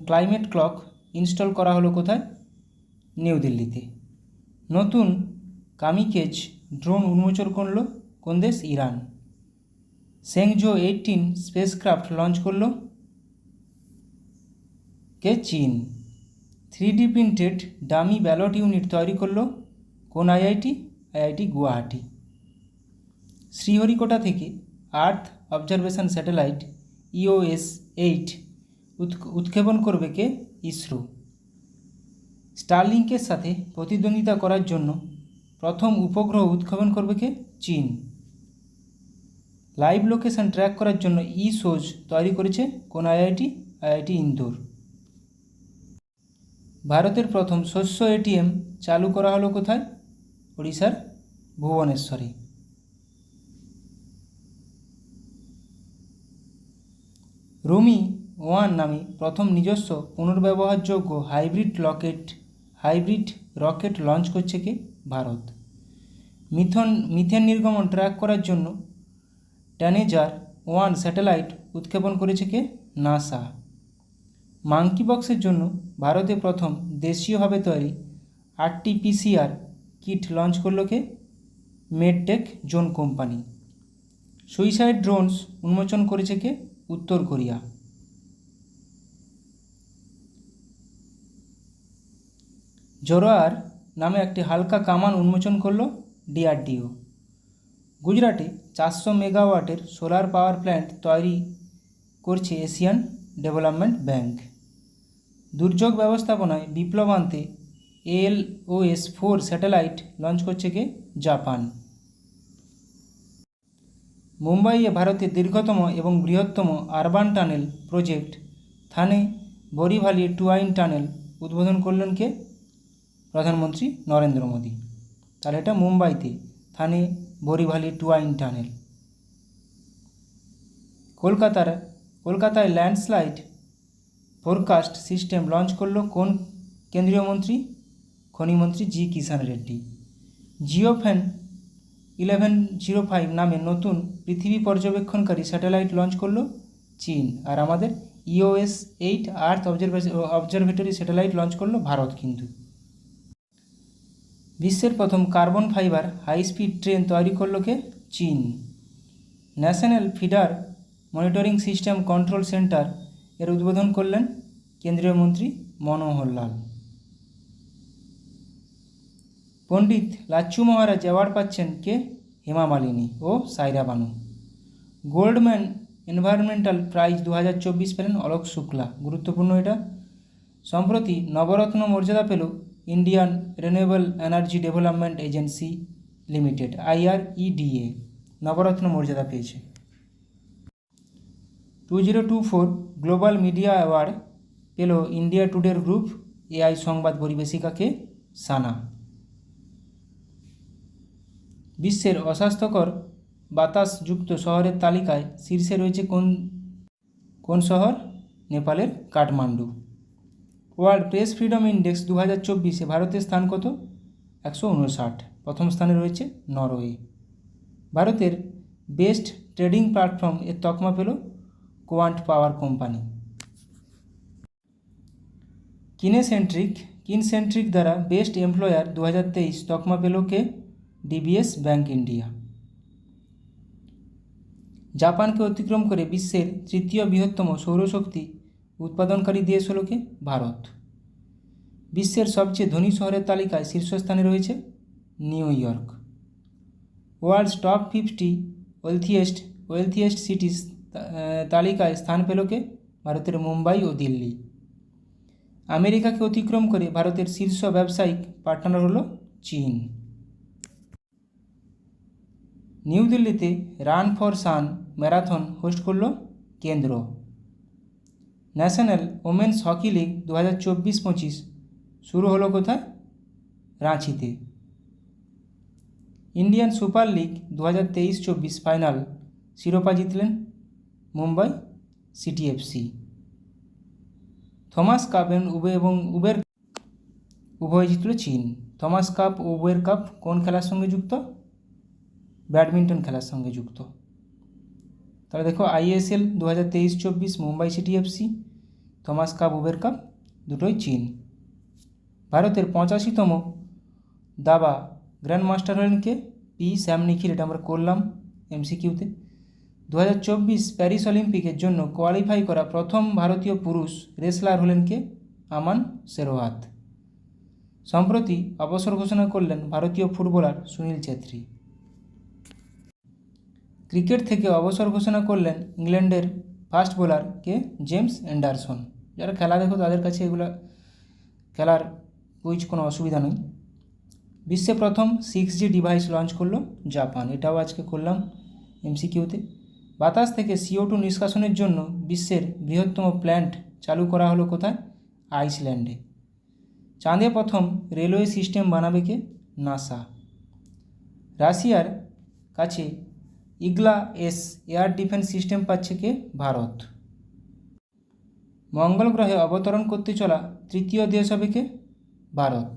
ক্লাইমেট ক্লক ইনস্টল করা হলো কোথায়? নিউ দিল্লিতে। নতুন কামিকেজ ড্রোন উন্মোচন করল কোন দেশ? ইরান। সেংজো 18 স্পেসক্রাফট লঞ্চ করলো কে? চীন। 3D printed dummy ballot unit তৈরি করলো কোন IIT? IIT গুয়াহাটি। শ্রীহরিকোটা থেকে আর্থ অবজারভেশন স্যাটেলাইট EOS-8 উৎক্ষেপণ করবে কে? ইসরো। স্টারলিংকের সাথে প্রতিদ্বন্দ্বিতা করার জন্য প্রথম উপগ্রহ উৎক্ষেপণ করবে কে? চীন। লাইভ লোকেশন ট্র্যাক করার জন্য eSOZ তৈরি করেছে কোন IIT? IIT ইন্দোর। ভারতের প্রথম শস্য ATM চালু করা হলো কোথায়? ওড়িশার ভুবনেশ্বরে। রুমি 1 নামে প্রথম নিজস্ব পুনর্ব্যবহারযোগ্য হাইব্রিড রকেট লঞ্চ করছে কে? ভারত। মিথেন নির্গমন ট্র্যাক করার জন্য ট্যানেজার 1 স্যাটেলাইট উৎক্ষেপণ করেছে কে? নাসা। মাঙ্কি বক্সের জন্য ভারতে প্রথম দেশীয়ভাবে তৈরি RT-PCR কিট লঞ্চ করলো কে? MedTech zone company. Suicide drones উন্মোচন করেছে কে? উত্তর কোরিয়া। জোরোয়ার নামে একটি হালকা কামান উন্মোচন করলো DRDO। গুজরাটে 400 মেগাওয়াটের সোলার পাওয়ার প্ল্যান্ট তৈরি করছে এশিয়ান ডেভেলপমেন্ট ব্যাংক। দুর্যোগ ব্যবস্থাপনায় বিপ্লব আনতে ALOS-4 স্যাটেলাইট লঞ্চ করছে কে? জাপান। মুম্বাইয়ে ভারতের দীর্ঘতম এবং বৃহত্তম আরবান টানেল প্রজেক্ট থানে বোরিভালি টুয়াইন টানেল উদ্বোধন করলেন কে? প্রধানমন্ত্রী নরেন্দ্র মোদী। তাহলে এটা মুম্বাইতে থানে বোরিভালি টুয়াইন টানেল। কলকাতায় ল্যান্ডস্লাইড ফোরকাস্ট সিস্টেম লঞ্চ করলো কোন কেন্দ্রীয় মন্ত্রী? খনিমন্ত্রী জি কিষাণ রেড্ডি। জিওফ্যান 1105 নামে নতুন পৃথিবী পর্যবেক্ষণকারী স্যাটেলাইট লঞ্চ করলো চীন। আর আমাদের EOS-8 আর্থ অবজারভেটরি স্যাটেলাইট লঞ্চ করলো ভারত। কিন্তু বিশ্বের প্রথম carbon fibre high speed train তৈরি করলো কে? চীন। National feeder monitoring system control centre এর উদ্বোধন করলেন কেন্দ্রীয় মন্ত্রী মনোহর লাল। পণ্ডিত লাচ্ছু মহারাজ অ্যাওয়ার্ড পাচ্ছেন কে? হেমা মালিনী ও সাইরা বানু। গোল্ডম্যান এনভায়রনমেন্টাল প্রাইজ 2024 পেলেন অলোক শুক্লা। গুরুত্বপূর্ণ এটা। সম্প্রতি নবরত্ন মর্যাদা পেল Indian renewable energy development agency limited IREDA নবরত্ন মর্যাদা পেয়েছে। 2024 গ্লোবাল মিডিয়া অ্যাওয়ার্ড পেল ইন্ডিয়া টুডের গ্রুপ AI সংবাদ পরিবেশিকাকে সানা। বিশ্বের অস্বাস্থ্যকর বাতাসযুক্ত শহরের তালিকায় শীর্ষে রয়েছে কোন শহর? নেপালের Kathmandu. World Press Freedom Index 2024-এ ভারতের স্থান কত? 159। প্রথম স্থানে রয়েছে নরওয়ে। ভারতের বেস্ট ট্রেডিং প্ল্যাটফর্ম এর তকমা পেল কোয়ান্ট পাওয়ার কোম্পানি। কিনসেন্ট্রিক দ্বারা বেস্ট এমপ্লয়ার 2023 তকমা পেল কে? DBS bank India. জাপানকে অতিক্রম করে বিশ্বের তৃতীয় বৃহত্তম সৌরশক্তি উৎপাদনকারী দেশ হল কে? ভারত। বিশ্বের সবচেয়ে ধনী শহরের তালিকায় শীর্ষস্থানে রয়েছে New York. World's top 50 wealthiest cities তালিকায় স্থান পেল কে? ভারতের মুম্বাই ও দিল্লি। আমেরিকাকে অতিক্রম করে ভারতের শীর্ষ ব্যবসায়িক পার্টনার হল চীন। নিউ দিল্লিতে run for sun marathon host করল কেন্দ্র। ন্যাশনাল ওমেন্স হকি লিগ 2024-25 শুরু হলো কোথায়? রাঁচিতে। ইন্ডিয়ান সুপার লিগ 2023-24 ফাইনাল শিরোপা জিতলেন Mumbai city FC। Thomas cup এবং উবের উভয় জিতল চীন। থমাস কাপ ও উবের কাপ কোন খেলার সঙ্গে যুক্ত? ব্যাডমিন্টন খেলার সঙ্গে যুক্ত। তাহলে দেখো ISL 2023-24 Mumbai city FC, Thomas cup Uber cup দুটোই চীন। ভারতের 85তম দাবা গ্র্যান্ড মাস্টার হলেন কে? স্যাম নিখিল। এটা আমরা করলাম MCQতে। 2024 প্যারিস অলিম্পিকের জন্য কোয়ালিফাই করা প্রথম ভারতীয় পুরুষ রেসলার হলেন কে? আমান শেরওয়াত। সম্প্রতি অবসর ঘোষণা করলেন ভারতীয় ফুটবলার সুনীল ছেত্রী। ক্রিকেট থেকে অবসর ঘোষণা করলেন ইংল্যান্ডের ফাস্ট বোলার কে? James Anderson. যারা খেলা দেখো তাদের কাছে এগুলো খেলার কুইজ কোনো অসুবিধা নেই। বিশ্বে প্রথম 6G ডিভাইস লঞ্চ করলো জাপান। এটাও আজকে করলাম MCQতে। বাতাস থেকে CO2 নিষ্কাশনের জন্য বিশ্বের বৃহত্তম প্ল্যান্ট চালু করা হলো কোথায়? আইসল্যান্ডে। চাঁদে প্রথম রেলওয়ে সিস্টেম বানাবে কে? নাসা। রাশিয়ার কাছে ইগলা-S এয়ার ডিফেন্স সিস্টেম পাচ্ছে কে? ভারত। মঙ্গল গ্রহে অবতরণ করতে চলা তৃতীয় দেশ হবে কে? ভারত।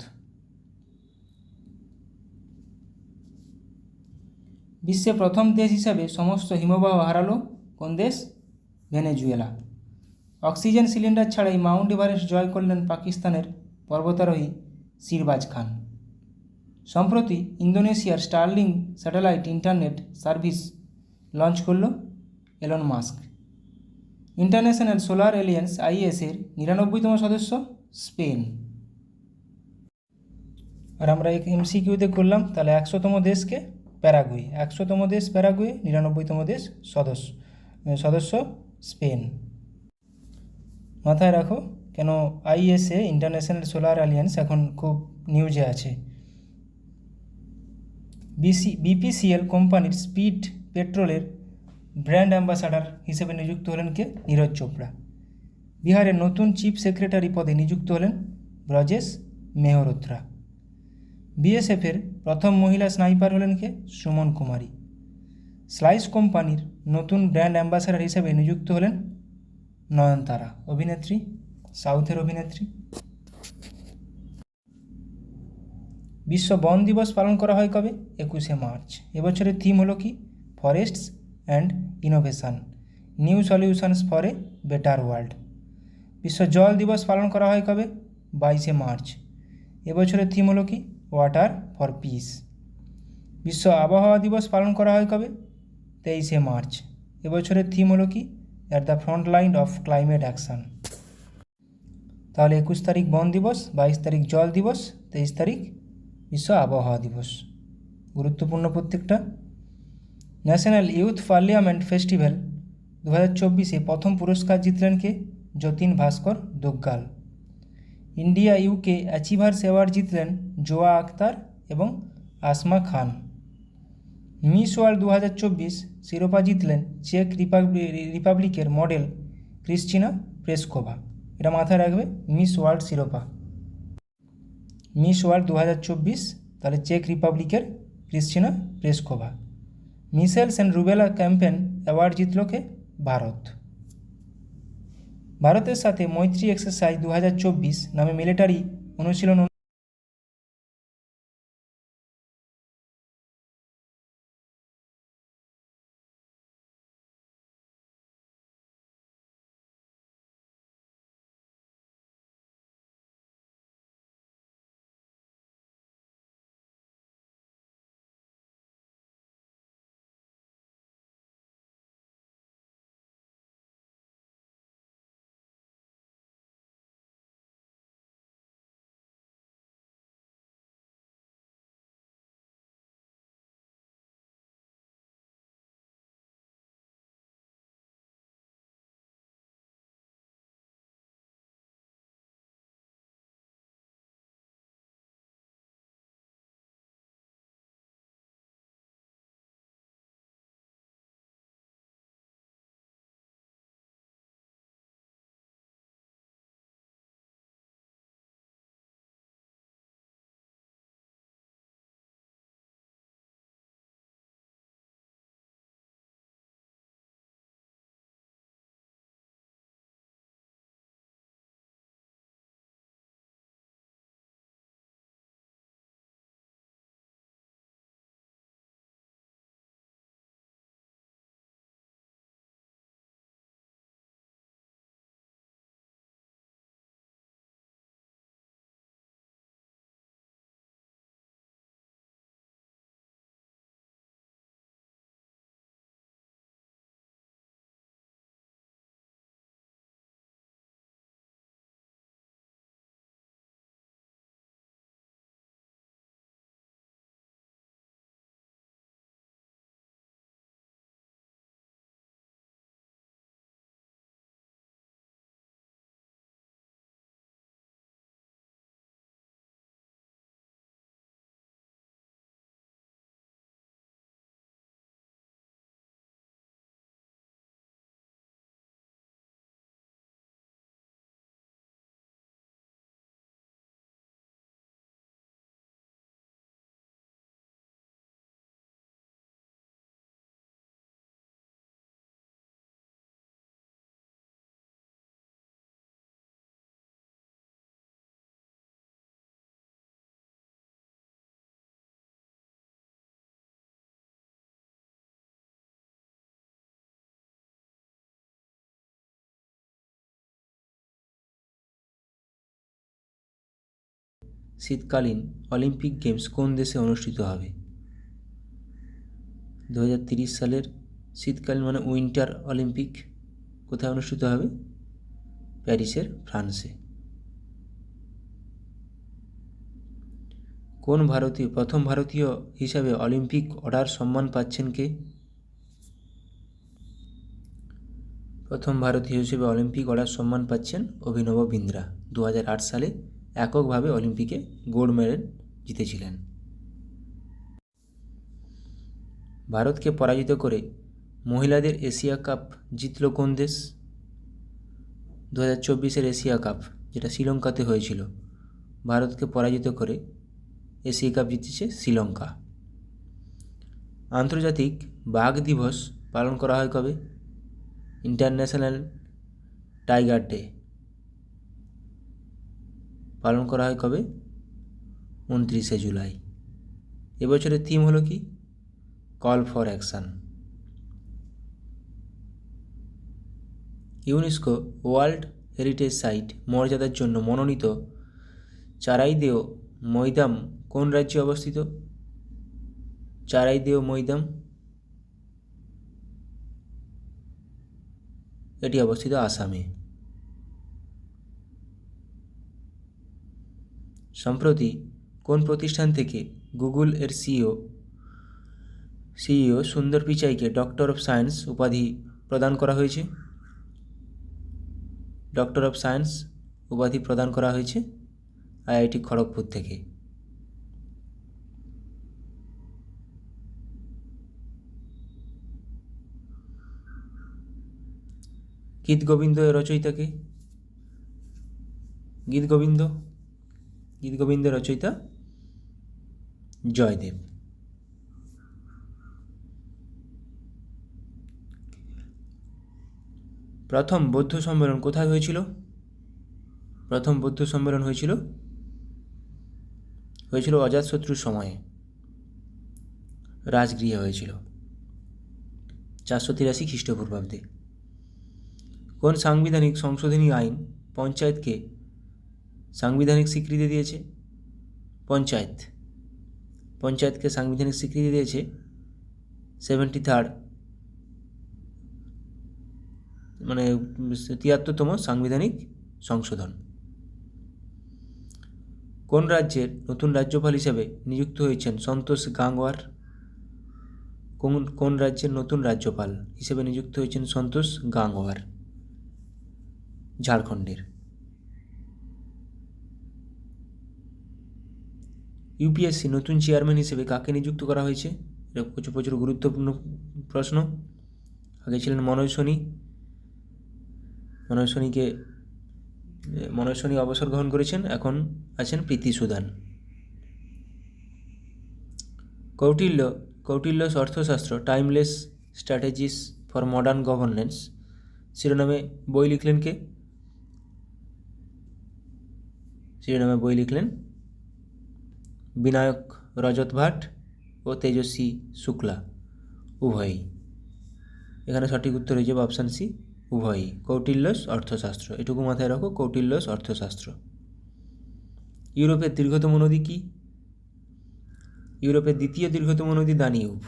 বিশ্বে প্রথম দেশ হিসাবে সমস্ত হিমবাহ হারালো কোন দেশ? ভেনেজুয়েলা। অক্সিজেন সিলিন্ডার ছাড়াই মাউন্ট এভারেস্ট জয় করলেন পাকিস্তানের পর্বতারোহী শিরবাজ খান। সম্প্রতি ইন্দোনেশিয়ার Starlink satellite internet service launch করল Elon Musk. International Solar Alliance IS এর 99তম সদস্য স্পেন। আর আমরা MCQতে করলাম তাহলে 100তম দেশকে প্যারাগুয়ে। 100তম দেশ প্যারাগুয়ে, 99তম দেশ সদস্য স্পেন। মাথায় রাখো কেন ISA ইন্টারন্যাশনাল সোলার অ্যালিয়েন্স এখন খুব নিউজে আছে। BPCL কোম্পানির স্পিড পেট্রোলের ব্র্যান্ড অ্যাম্বাসাডার হিসেবে নিযুক্ত হলেন কে? নীরজ চোপড়া। বিহারের নতুন চিফ সেক্রেটারি পদে নিযুক্ত হলেন ব্রজেশ মেহরোত্রা। BSF-এর প্রথম মহিলা স্নাইপার হলেন কে? সুমন কুমারী। স্লাইস কোম্পানির নতুন ব্র্যান্ড অ্যাম্বাসাডার হিসেবে নিযুক্ত হলেন নয়নতারা, অভিনেত্রী, সাউথের অভিনেত্রী। বিশ্ব বন দিবস পালন করা হয় কবে? 21শে মার্চ। এবছরের থিম হলো কি? Forests and innovation, new solutions for a better world. বিশ্ব জল দিবস পালন করা হয় কবে? 22শে মার্চ। এবছরের থিম হলো কি? Water for piece. বিশ্ব আবহাওয়া দিবস পালন করা হয় কবে? 23শে মার্চ। এবছরের থিম হলো কি? At the front line of climate action. তাহলে 21 তারিখ বন দিবস, 22 তারিখ জল দিবস, 23 তারিখ বিশ্ব আবহাওয়া দিবস। গুরুত্বপূর্ণ প্রত্যেকটা। ন্যাশনাল ইউথ পার্লামেন্ট ফেস্টিভ্যাল 2024-এ প্রথম পুরস্কার জিতলেন কে? যতীন ভাস্কর দুগ্গাল। ইন্ডিয়া ইউকে অ্যাচিভার্স অ্যাওয়ার্ড জিতলেন জোয়া আখতার এবং আসমা খান। মিস ওয়ার্ল্ড 2024 শিরোপা জিতলেন চেক রিপাবলিকের মডেল ক্রিস্টিনা প্লেসকোভা। এটা মাথায় রাখবে, মিস ওয়ার্ল্ড শিরোপা মিস ওয়ার্ল্ড 2024, তাহলে চেক রিপাবলিকের Kristina Pleskova. Measles and rubella campaign award জিতল কে? ভারত। ভারতের সাথে মৈত্রী এক্সারসাইজ 2024 নামে মিলিটারি অনুশীলন শীতকালীন অলিম্পিক গেমস কোন দেশে অনুষ্ঠিত হবে? 2030 সালের শীতকালীন মানে উইন্টার অলিম্পিক কোথায় অনুষ্ঠিত হবে? প্যারিসের ফ্রান্সে। কোন প্রথম ভারতীয় হিসাবে অলিম্পিক অর্ডার সম্মান পাচ্ছেন কে? প্রথম ভারতীয় হিসেবে অলিম্পিক অর্ডার সম্মান পাচ্ছেন অভিনব বিন্দ্রা। 2008 সালে এককভাবে অলিম্পিকে গোল্ড মেডেল জিতেছিলেন। ভারতকে পরাজিত করে মহিলাদের এশিয়া কাপ জিতল কোন দেশ? 2024 এশিয়া কাপ, যেটা শ্রীলঙ্কাতে হয়েছিল, ভারতকে পরাজিত করে এশিয়া কাপ জিতেছে শ্রীলঙ্কা। আন্তর্জাতিক বাঘ দিবস পালন করা হয় কবে? ইন্টারন্যাশনাল টাইগার ডে পালন করা হয় কবে? 29শে জুলাই। এবছরের থিম হলো কি? Call for action. UNESCO world heritage site মর্যাদার জন্য মনোনীত চারাইদেও মৈদাম কোন রাজ্যে অবস্থিত? চারাইদেও মৈদাম এটি অবস্থিত আসামে। সম্প্রতি কোন প্রতিষ্ঠান থেকে গুগল এর সিইও সুন্দর পিচাইকে ডক্টর অফ সায়েন্স উপাধি প্রদান করা হয়েছে? ডক্টর অফ সায়েন্স উপাধি প্রদান করা হয়েছে আইআইটি খড়গপুর থেকে। গীত গোবিন্দ এর রচয়িতা কে? গীত গোবিন্দের রচয়িতা জয়দেব। প্রথম বৌদ্ধ সম্মেলন কোথায় হয়েছিল? প্রথম বৌদ্ধ সম্মেলন হয়েছিল অজাতশত্রুর সময়ে, রাজগৃহে হয়েছিল 483 খ্রিস্টপূর্বাব্দে। কোন সাংবিধানিক সংশোধনী আইন পঞ্চায়েতকে সাংবিধানিক স্বীকৃতি দিয়েছে? পঞ্চায়েতকে সাংবিধানিক স্বীকৃতি দিয়েছে 73rd 73তম সাংবিধানিক সংশোধন। কোন রাজ্যের নতুন রাজ্যপাল হিসেবে নিযুক্ত হয়েছেন সন্তোষ গাঙ্গওয়ার? কোন রাজ্যের নতুন রাজ্যপাল হিসেবে নিযুক্ত হয়েছেন সন্তোষ গাঙ্গওয়ার? ঝাড়খণ্ডের। ইউপিএসসি নতুন চেয়ারম্যান হিসেবে কাকে নিযুক্ত করা হয়েছে? এটা প্রচুর গুরুত্বপূর্ণ প্রশ্ন। আগে ছিলেন মনোজ সোনি অবসর গ্রহণ করেছেন, এখন আছেন Preeti Sudan. Kautilya's Arthashastra timeless strategies for modern governance শিরোনামে বই লিখলেন কে? শিরোনামে বই লিখলেন বিনায়ক রজত ভাট ও তেজস্বী শুক্লা, উভয়ই। এখানে সঠিক উত্তর হয়ে যাবে অপশান সি, উভয়ই। কৌটিল্যস অর্থশাস্ত্র, এটুকু মাথায় রাখো, কৌটিল্যস অর্থশাস্ত্র। ইউরোপের দীর্ঘতম নদী কি? ইউরোপের দ্বিতীয় দীর্ঘতম নদী দানিউব।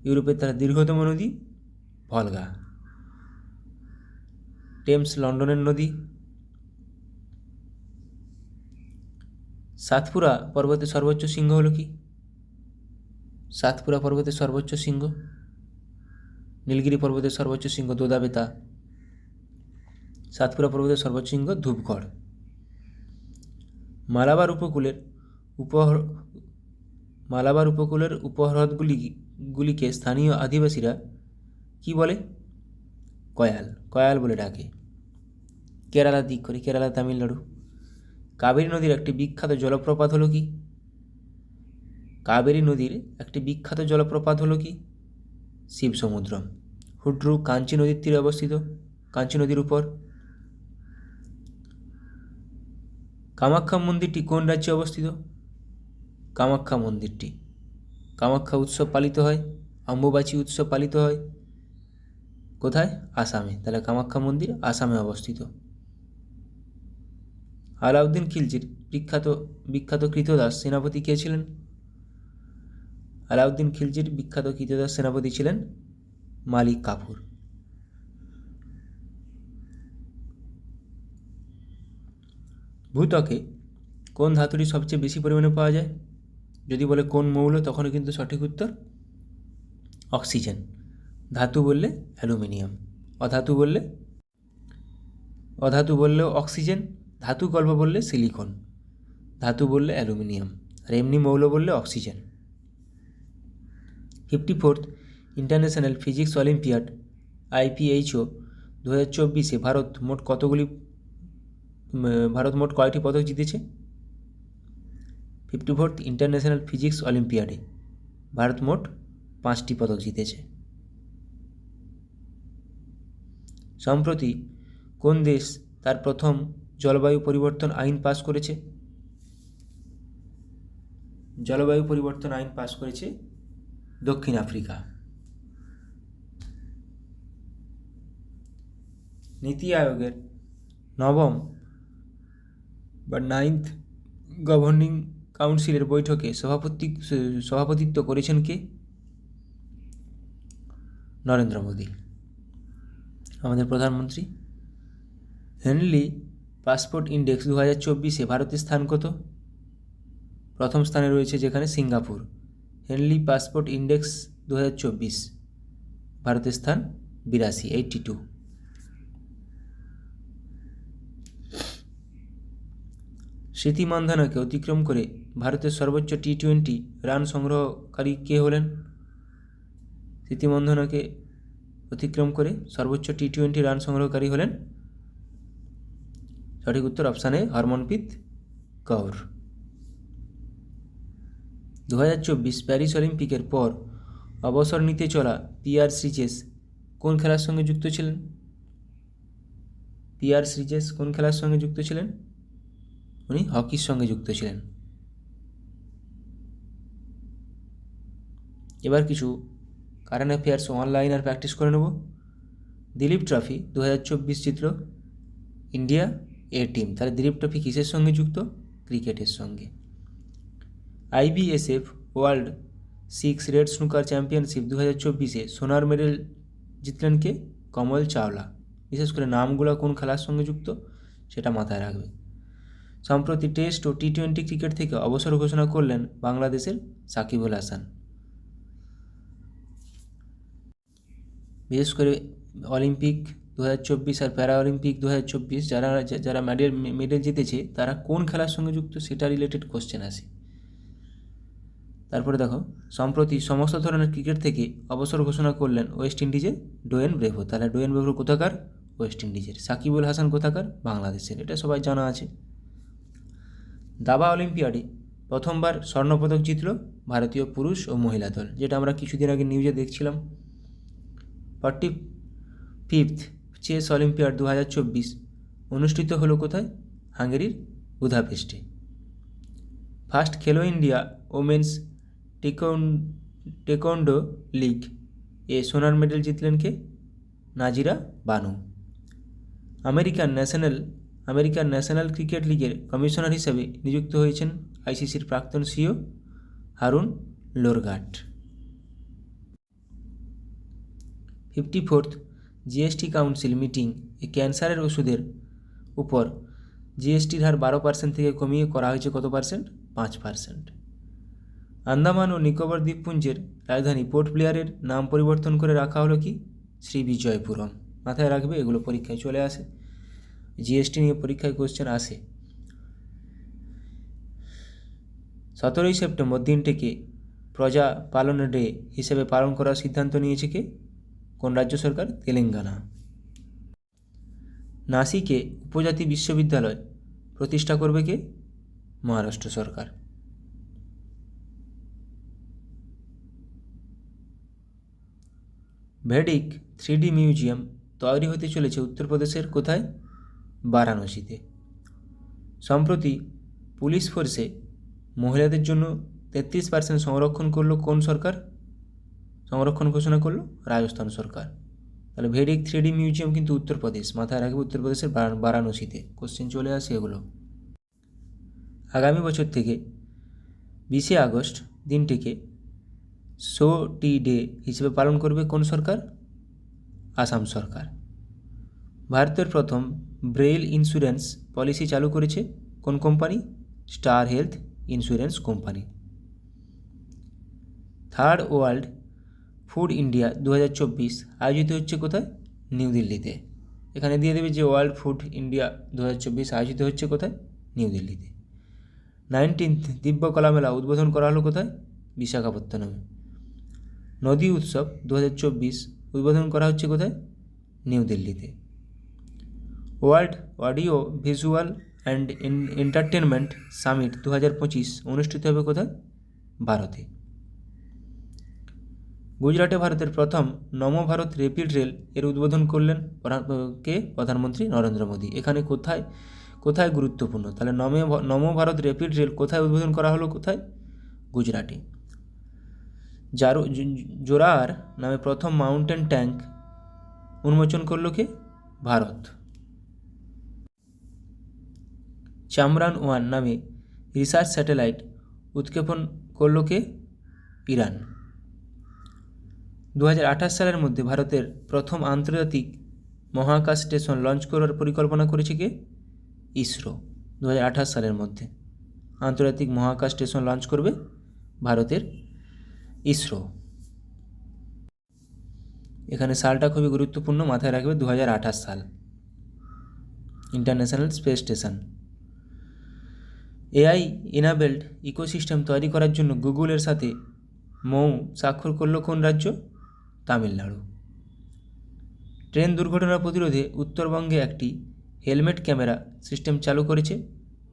ইউরোপের তার দীর্ঘতম নদী ভলগা। টেমস লন্ডনের নদী। সাতপুরা পর্বতের সর্বোচ্চ শৃঙ্গ হলো কি? সাতপুরা পর্বতের সর্বোচ্চ শৃঙ্গ। নীলগিরি পর্বতের সর্বোচ্চ শৃঙ্গ দোদাবেতা। সাতপুরা পর্বতের সর্বোচ্চ শৃঙ্গ ধূপগড়। মালাবার উপকূলের উপহ্রদগুলিকে স্থানীয় আদিবাসীরা কি বলে? কয়াল বলে ডাকে। কেরালার দিক করে, কেরালা তামিলনাড়ু। কাবেরী নদীর একটি বিখ্যাত জলপ্রপাত হলো কি? কাবেরী নদীর একটি বিখ্যাত জলপ্রপাত হলো কি? শিবসমুদ্রম। হুড্রু কাঞ্চি নদীর তীরে অবস্থিত, কাঞ্চি নদীর উপর। কামাখ্যা মন্দিরটি কোন রাজ্যে অবস্থিত? কামাখ্যা উৎসব পালিত হয়, অম্বুবাচী উৎসব পালিত হয় কোথায়? আসামে। তাহলে কামাখ্যা মন্দির আসামে অবস্থিত। আলাউদ্দিন খিলজির বিখ্যাত কৃতদাস সেনাপতি কে ছিলেন? আলাউদ্দিন খিলজির বিখ্যাত কৃতদাস সেনাপতি ছিলেন মালিক কাফুর। ভূত্বকে কোন ধাতুটি সবচেয়ে বেশি পরিমাণে পাওয়া যায়? যদি বলে কোন মৌল, তখনও কিন্তু সঠিক উত্তর অক্সিজেন। ধাতু বললে অ্যালুমিনিয়াম, অধাতু বললেও অক্সিজেন, ধাতু গল্প বললে সিলিকন, ধাতু বললে অ্যালুমিনিয়াম, আর এমনি মৌল বললে oxygen. 54th International Physics Olympiad IPHO 2024-এ ভারত মোট কয়টি পদক জিতেছে? 54th ইন্টারন্যাশনাল ফিজিক্স অলিম্পিয়াডে ভারত মোট 5টি পদক জিতেছে। সম্প্রতি কোন দেশ তার প্রথম জলবায়ু পরিবর্তন আইন পাস করেছে? জলবায়ু পরিবর্তন আইন পাস করেছে দক্ষিণ আফ্রিকা। নীতি আয়োগের 9ম বা 9th গভর্নিং কাউন্সিলের বৈঠকে সভাপতিত্ব করেছেন কে? নরেন্দ্র মোদী, আমাদের প্রধানমন্ত্রী। হেনলি পাসপোর্ট ইন্ডেক্স 2024-এ ভারতের স্থান কত? প্রথম স্থানে রয়েছে যেখানে সিঙ্গাপুর। হেনলি পাসপোর্ট ইন্ডেক্স 2024, ভারতের স্থান 82। স্মৃতি মান্ধানাকে অতিক্রম করে ভারতের সর্বোচ্চ টি-20 রান সংগ্রহকারী কে হলেন? স্মৃতি মান্ধানাকে অতিক্রম করে সর্বোচ্চ টি-20 রান সংগ্রহকারী হলেন, সঠিক উত্তর option A, Harmanpreet Kaur. 2024 Paris অলিম্পিকের পর অবসর নিতে চলা পিয়ার শ্রীজেশ কোন খেলার সঙ্গে যুক্ত ছিলেন? পিয়ার শ্রীজেশ কোন খেলার সঙ্গে যুক্ত ছিলেন? উনি হকির সঙ্গে যুক্ত ছিলেন। এবার কিছু কারেন্ট অ্যাফেয়ার্স অনলাইন আর প্র্যাকটিস করে নেব। দিলীপ ট্রফি 2024 জিতল ইন্ডিয়া এ টিম। তাহলে দিলীপ ট্রফি কিসের সঙ্গে যুক্ত? ক্রিকেটের সঙ্গে। IBSF world 6 red snooker championship 2024-এ সোনার মেডেল জিতলেন কে? কমল চাওলা। বিশেষ করে নামগুলো কোন খেলার সঙ্গে যুক্ত সেটা মাথায় রাখবে। সম্প্রতি টেস্ট ও টি-20 ক্রিকেট থেকে অবসর ঘোষণা করলেন বাংলাদেশের সাকিব আল হাসান। বিশেষ করে অলিম্পিক 2024 আর প্যারা অলিম্পিক 2024 যারা মেডেল জিতেছে তারা কোন খেলার সঙ্গে যুক্ত সেটা রিলেটেড কোশ্চেন আসে। তারপরে দেখো, সম্প্রতি সমস্ত ধরনের ক্রিকেট থেকে অবসর ঘোষণা করলেন ওয়েস্ট ইন্ডিজের ডোয়েন ব্রেভো। তাহলে ডোয়েন ব্রেভো কোথাকার? ওয়েস্ট ইন্ডিজের। সাকিব আল হাসান কোথাকার? বাংলাদেশের। এটা সবাই জানা আছে। দাবা অলিম্পিয়াডে প্রথমবার স্বর্ণপদক জিতল ভারতীয় পুরুষ ও মহিলা দল, যেটা আমরা কিছুদিন আগে নিউজে দেখছিলাম। 45th চেস অলিম্পিয়াড 2024 অনুষ্ঠিত হলো কোথায়? হাঙ্গেরির বুদাপেস্টে। First Khelo India women's taekwondo league এ সোনার মেডেল জিতলেন কে? Nazira Banu. American national cricket লিগের কমিশনার হিসেবে নিযুক্ত হয়েছেন ICCর প্রাক্তন CEO Haroon Lorgat. 54th GST council meeting এ ক্যান্সারের ওষুধের উপর GSTর হার 12% থেকে কমিয়ে করা হয়েছে কত পার্সেন্ট? 5%। আন্দামান ও নিকোবর দ্বীপপুঞ্জের রাজধানী পোর্ট ব্লেয়ারের নাম পরিবর্তন করে রাখা হলো কি? শ্রী বিজয়পুরম। মাথায় রাখবে, এগুলো পরীক্ষায় চলে আসে। GST নিয়ে পরীক্ষায় কোশ্চেন আসে। 17ই সেপ্টেম্বর দিনটিকে প্রজা পালন ডে হিসেবে পালন করার সিদ্ধান্ত নিয়েছে কে? কোন রাজ্য সরকার? তেলেঙ্গানা। নাসিকে উপজাতি বিশ্ববিদ্যালয় প্রতিষ্ঠা করবে কে? মহারাষ্ট্র সরকার। ভেডিক 3D মিউজিয়াম তৈরি হতে চলেছে উত্তরপ্রদেশের কোথায়? বারাণসীতে। সম্প্রতি পুলিশ ফোর্সে মহিলাদের জন্য 33% সংরক্ষণ করলো কোন সরকার? সংরক্ষণ ঘোষণা করলো রাজস্থান সরকার। তাহলে ভেডিক 3D মিউজিয়াম কিন্তু উত্তরপ্রদেশ। মাথায় রাখবে, উত্তরপ্রদেশের বারাণসীতে। কোশ্চেন চলে আসে এগুলো। আগামী বছর থেকে 20শে আগস্ট দিনটিকে সোটি ডে হিসেবে পালন করবে কোন সরকার? আসাম সরকার। ভারতের প্রথম ব্রেইল ইন্স্যুরেন্স পলিসি চালু করেছে কোন company? Star health insurance company. Third world food India 2024 আয়োজিত হচ্ছে কোথায়? নিউ দিল্লিতে। এখানে দিয়ে দেবে যে ওয়ার্ল্ড ফুড ইন্ডিয়া 2024 আয়োজিত হচ্ছে কোথায়? নিউ দিল্লিতে। 19th দিব্যকলা মেলা উদ্বোধন করা হলো কোথায়? বিশাখাপত্তনমে। নদী উৎসব 2024 উদ্বোধন করা হচ্ছে কোথায়? নিউ দিল্লিতে। World audio visual and entertainment summit 2025 অনুষ্ঠিত হবে কোথায়? ভারতে। গুজরাটে ভারতের প্রথম নমো ভারত র্যাপিড রেল এর উদ্বোধন করলেন প্রধানমন্ত্রী নরেন্দ্র মোদী। এখানে কোথায় গুরুত্বপূর্ণ? তাহলে নমো ভারত র্যাপিড রেল কোথায় উদ্বোধন করা হলো? কোথায়? গুজরাটে। জোরার নামে প্রথম মাউন্টেন ট্যাঙ্ক উন্মোচন করল কে? ভারত। চামরান 1 নামে রিসার্চ স্যাটেলাইট উৎক্ষেপণ করল কে? ইরান। 2028 সালের মধ্যে ভারতের প্রথম আন্তর্জাতিক মহাকাশ স্টেশন লঞ্চ করার পরিকল্পনা করেছে কে? ইসরো। 2028 সালের মধ্যে আন্তর্জাতিক মহাকাশ স্টেশন লঞ্চ করবে ভারতের ইসরো। এখানে সালটা খুবই গুরুত্বপূর্ণ, মাথায় রাখবে 2028 সাল। International space station. AI enabled ecosystem তৈরি করার জন্য গুগলের সাথে মৌ স্বাক্ষর করল কোন রাজ্য? তামিলনাড়ু। ট্রেন দুর্ঘটনা প্রতিরোধে উত্তরবঙ্গে একটি হেলমেট ক্যামেরা সিস্টেম চালু করেছে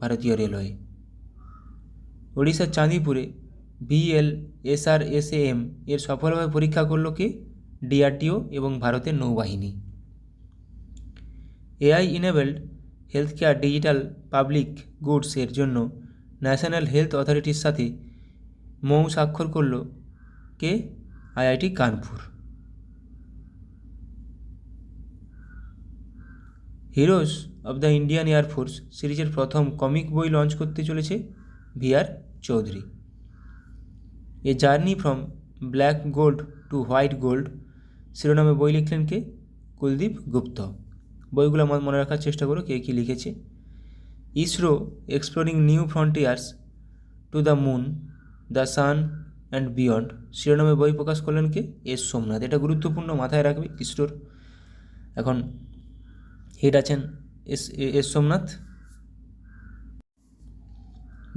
ভারতীয় রেলওয়ে। ওড়িশার চাঁদিপুরে VLSRSAM এর সফলভাবে পরীক্ষা করল কে? DRDO এবং ভারতের নৌবাহিনী। AI enabled health care digital public goods এর জন্য ন্যাশনাল হেলথ অথরিটির সাথে মৌ স্বাক্ষর করল কে? IIT Kanpur. Heroes of the Indian air force সিরিজের প্রথম কমিক বই লঞ্চ করতে চলেছে VR Chaudhary. A journey from black gold to white gold শিরোনামে বই লিখলেন কে? কুলদীপ গুপ্ত। বইগুলো মনে রাখার চেষ্টা করো কে কী লিখেছে। ISRO exploring new frontiers to the moon, the sun and beyond শিরোনামে বই প্রকাশ করলেন কে? S সোমনাথ। এটা গুরুত্বপূর্ণ, মাথায় রাখবে। ইসরোর এখন হেড আছেন S Somnath.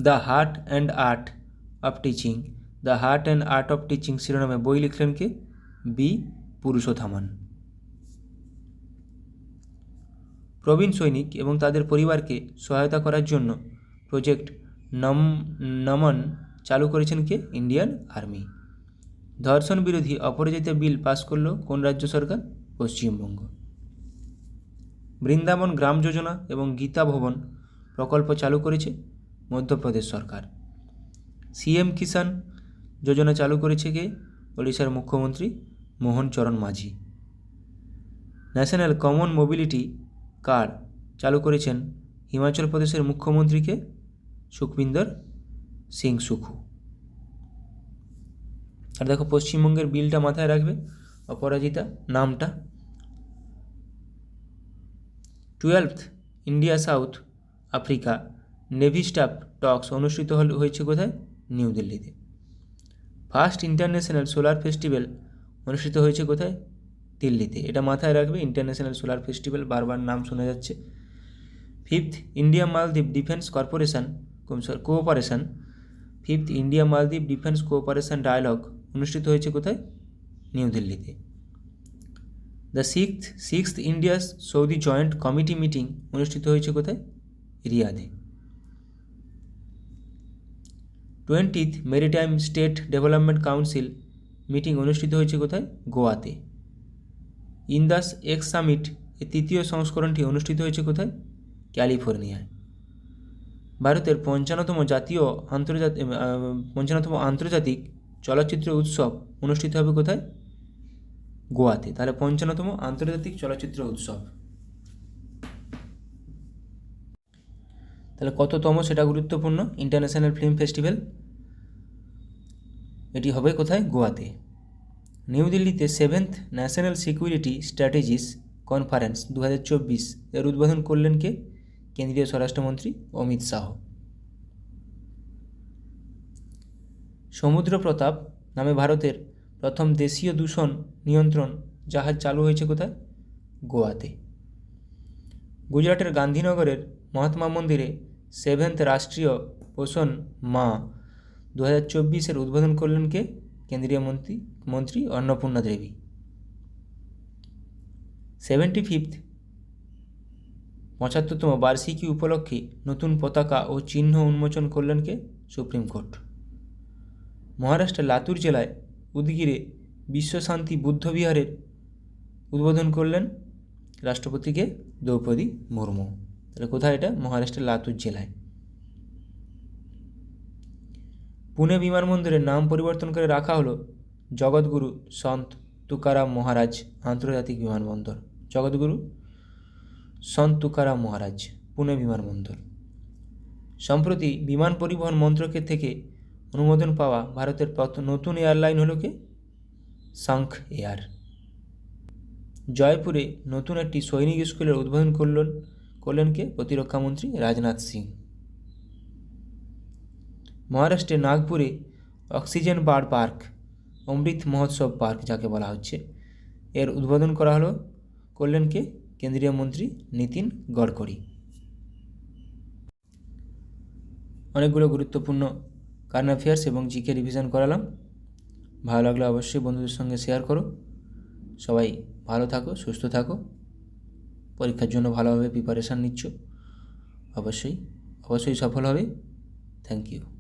The heart and art of teaching, the heart and art of teaching শিরোনামে বই লিখলেন কে? B পুরুষোত্তমন। প্রবীণ সৈনিক এবং তাদের পরিবারকে সহায়তা করার জন্য প্রজেক্ট নমন চালু করেছেন কে? Indian army. ধর্ষণ বিরোধী অপরাজিতা বিল পাস করল কোন রাজ্য সরকার? পশ্চিমবঙ্গ। বৃন্দাবন গ্রাম যোজনা এবং গীতা ভবন প্রকল্প চালু করেছে মধ্যপ্রদেশ সরকার। CM কিষাণ যোজনা চালু করেছে কে? ওড়িশার মুখ্যমন্ত্রী মোহন চরণ মাঝি। ন্যাশনাল কমন মোবিলিটি কার্ড চালু করেছেন হিমাচল প্রদেশের মুখ্যমন্ত্রীকে? সুখবিন্দর সিং সুখু। আর দেখো পশ্চিমবঙ্গের বিলটা মাথায় রাখবে, অপরাজিতা নামটা। 12th India South Africa navy staff talks অনুষ্ঠিত হয়েছে কোথায়? নিউ দিল্লিতে। ফার্স্ট ইন্টারন্যাশনাল সোলার ফেস্টিভ্যাল অনুষ্ঠিত হয়েছে কোথায়? দিল্লিতে। এটা মাথায় রাখবে, ইন্টারন্যাশনাল সোলার ফেস্টিভ্যাল বারবার নাম শোনা যাচ্ছে। 5th ইন্ডিয়া মালদ্বীপ ডিফেন্স কোঅপারেশন 5th ইন্ডিয়া মালদ্বীপ ডিফেন্স কোঅপারেশন ডায়ালগ অনুষ্ঠিত হয়েছে কোথায়? নিউ দিল্লিতে। The sixth India Saudi joint committee meeting অনুষ্ঠিত হয়েছে কোথায়? রিয়াদে। 20th maritime state development council meeting অনুষ্ঠিত হয়েছে কোথায়? গোয়াতে। ইন্দাস এক্স সামিট এর তৃতীয় সংস্করণটি অনুষ্ঠিত হয়েছে কোথায়? ক্যালিফোর্নিয়ায়। ভারতের 55তম আন্তর্জাতিক চলচ্চিত্র উৎসব অনুষ্ঠিত হবে কোথায়? গোয়াতে। তাহলে 55তম আন্তর্জাতিক চলচ্চিত্র উৎসব। তাহলে কততম সেটা গুরুত্বপূর্ণ। ইন্টারন্যাশনাল ফিল্ম ফেস্টিভ্যাল এটি হবে কোথায়? গোয়াতে। নিউ দিল্লিতে 7th national security strategies conference 2024 এর উদ্বোধন করলেন কে? কেন্দ্রীয় স্বরাষ্ট্রমন্ত্রী অমিত শাহ। সমুদ্র প্রতাপ নামে ভারতের প্রথম দেশীয় দূষণ নিয়ন্ত্রণ জাহাজ চালু হয়েছে কোথায়? গোয়াতে। গুজরাটের গান্ধীনগরের মহাত্মা মন্দিরে 7th রাষ্ট্রীয় পোষণ মা 2024 এর উদ্বোধন করলেন কে? কেন্দ্রীয় মন্ত্রী অন্নপূর্ণা দেবী। 75th 75তম বার্ষিকী উপলক্ষে নতুন পতাকা ও চিহ্ন উন্মোচন করলেন কে? Supreme court. মহারাষ্ট্রের লাতুর জেলায় উদগিরে বিশ্বশান্তি বুদ্ধবিহারের উদ্বোধন করলেন রাষ্ট্রপতিকে? দ্রৌপদী মুর্মু। তাহলে কোথায় এটা? মহারাষ্ট্রের লাতুর জেলায়। পুনে বিমানবন্দরের নাম পরিবর্তন করে রাখা হলো জগৎগুরু সন্ত তুকারাম মহারাজ আন্তর্জাতিক বিমানবন্দর। জগৎগুরু সন্ত তুকারাম মহারাজ, পুনে বিমানবন্দর। সম্প্রতি বিমান পরিবহন মন্ত্রকের থেকে অনুমোদন পাওয়া ভারতের নতুন এয়ারলাইন হলো কে? শঙ্খ এয়ার। জয়পুরে নতুন একটি সৈনিক স্কুলের উদ্বোধন করলেন কে? প্রতিরক্ষামন্ত্রী রাজনাথ সিং। মহারাষ্ট্রের নাগপুরে oxygen bird park, Amrit Mahotsav park যাকে বলা হচ্ছে, এর উদ্বোধন করলেন কে? কেন্দ্রীয় মন্ত্রী নীতিন গডকরি। অনেকগুলো গুরুত্বপূর্ণ কারেন্ট অ্যাফেয়ার্স এবং জিকে রিভিশন করালাম। ভালো লাগলে অবশ্যই বন্ধুদের সঙ্গে শেয়ার করো। সবাই ভালো থাকো, সুস্থ থাকো। পরীক্ষার জন্য ভালোভাবে প্রিপারেশান নিচ্ছ, অবশ্যই অবশ্যই সফল হবে। Thank you.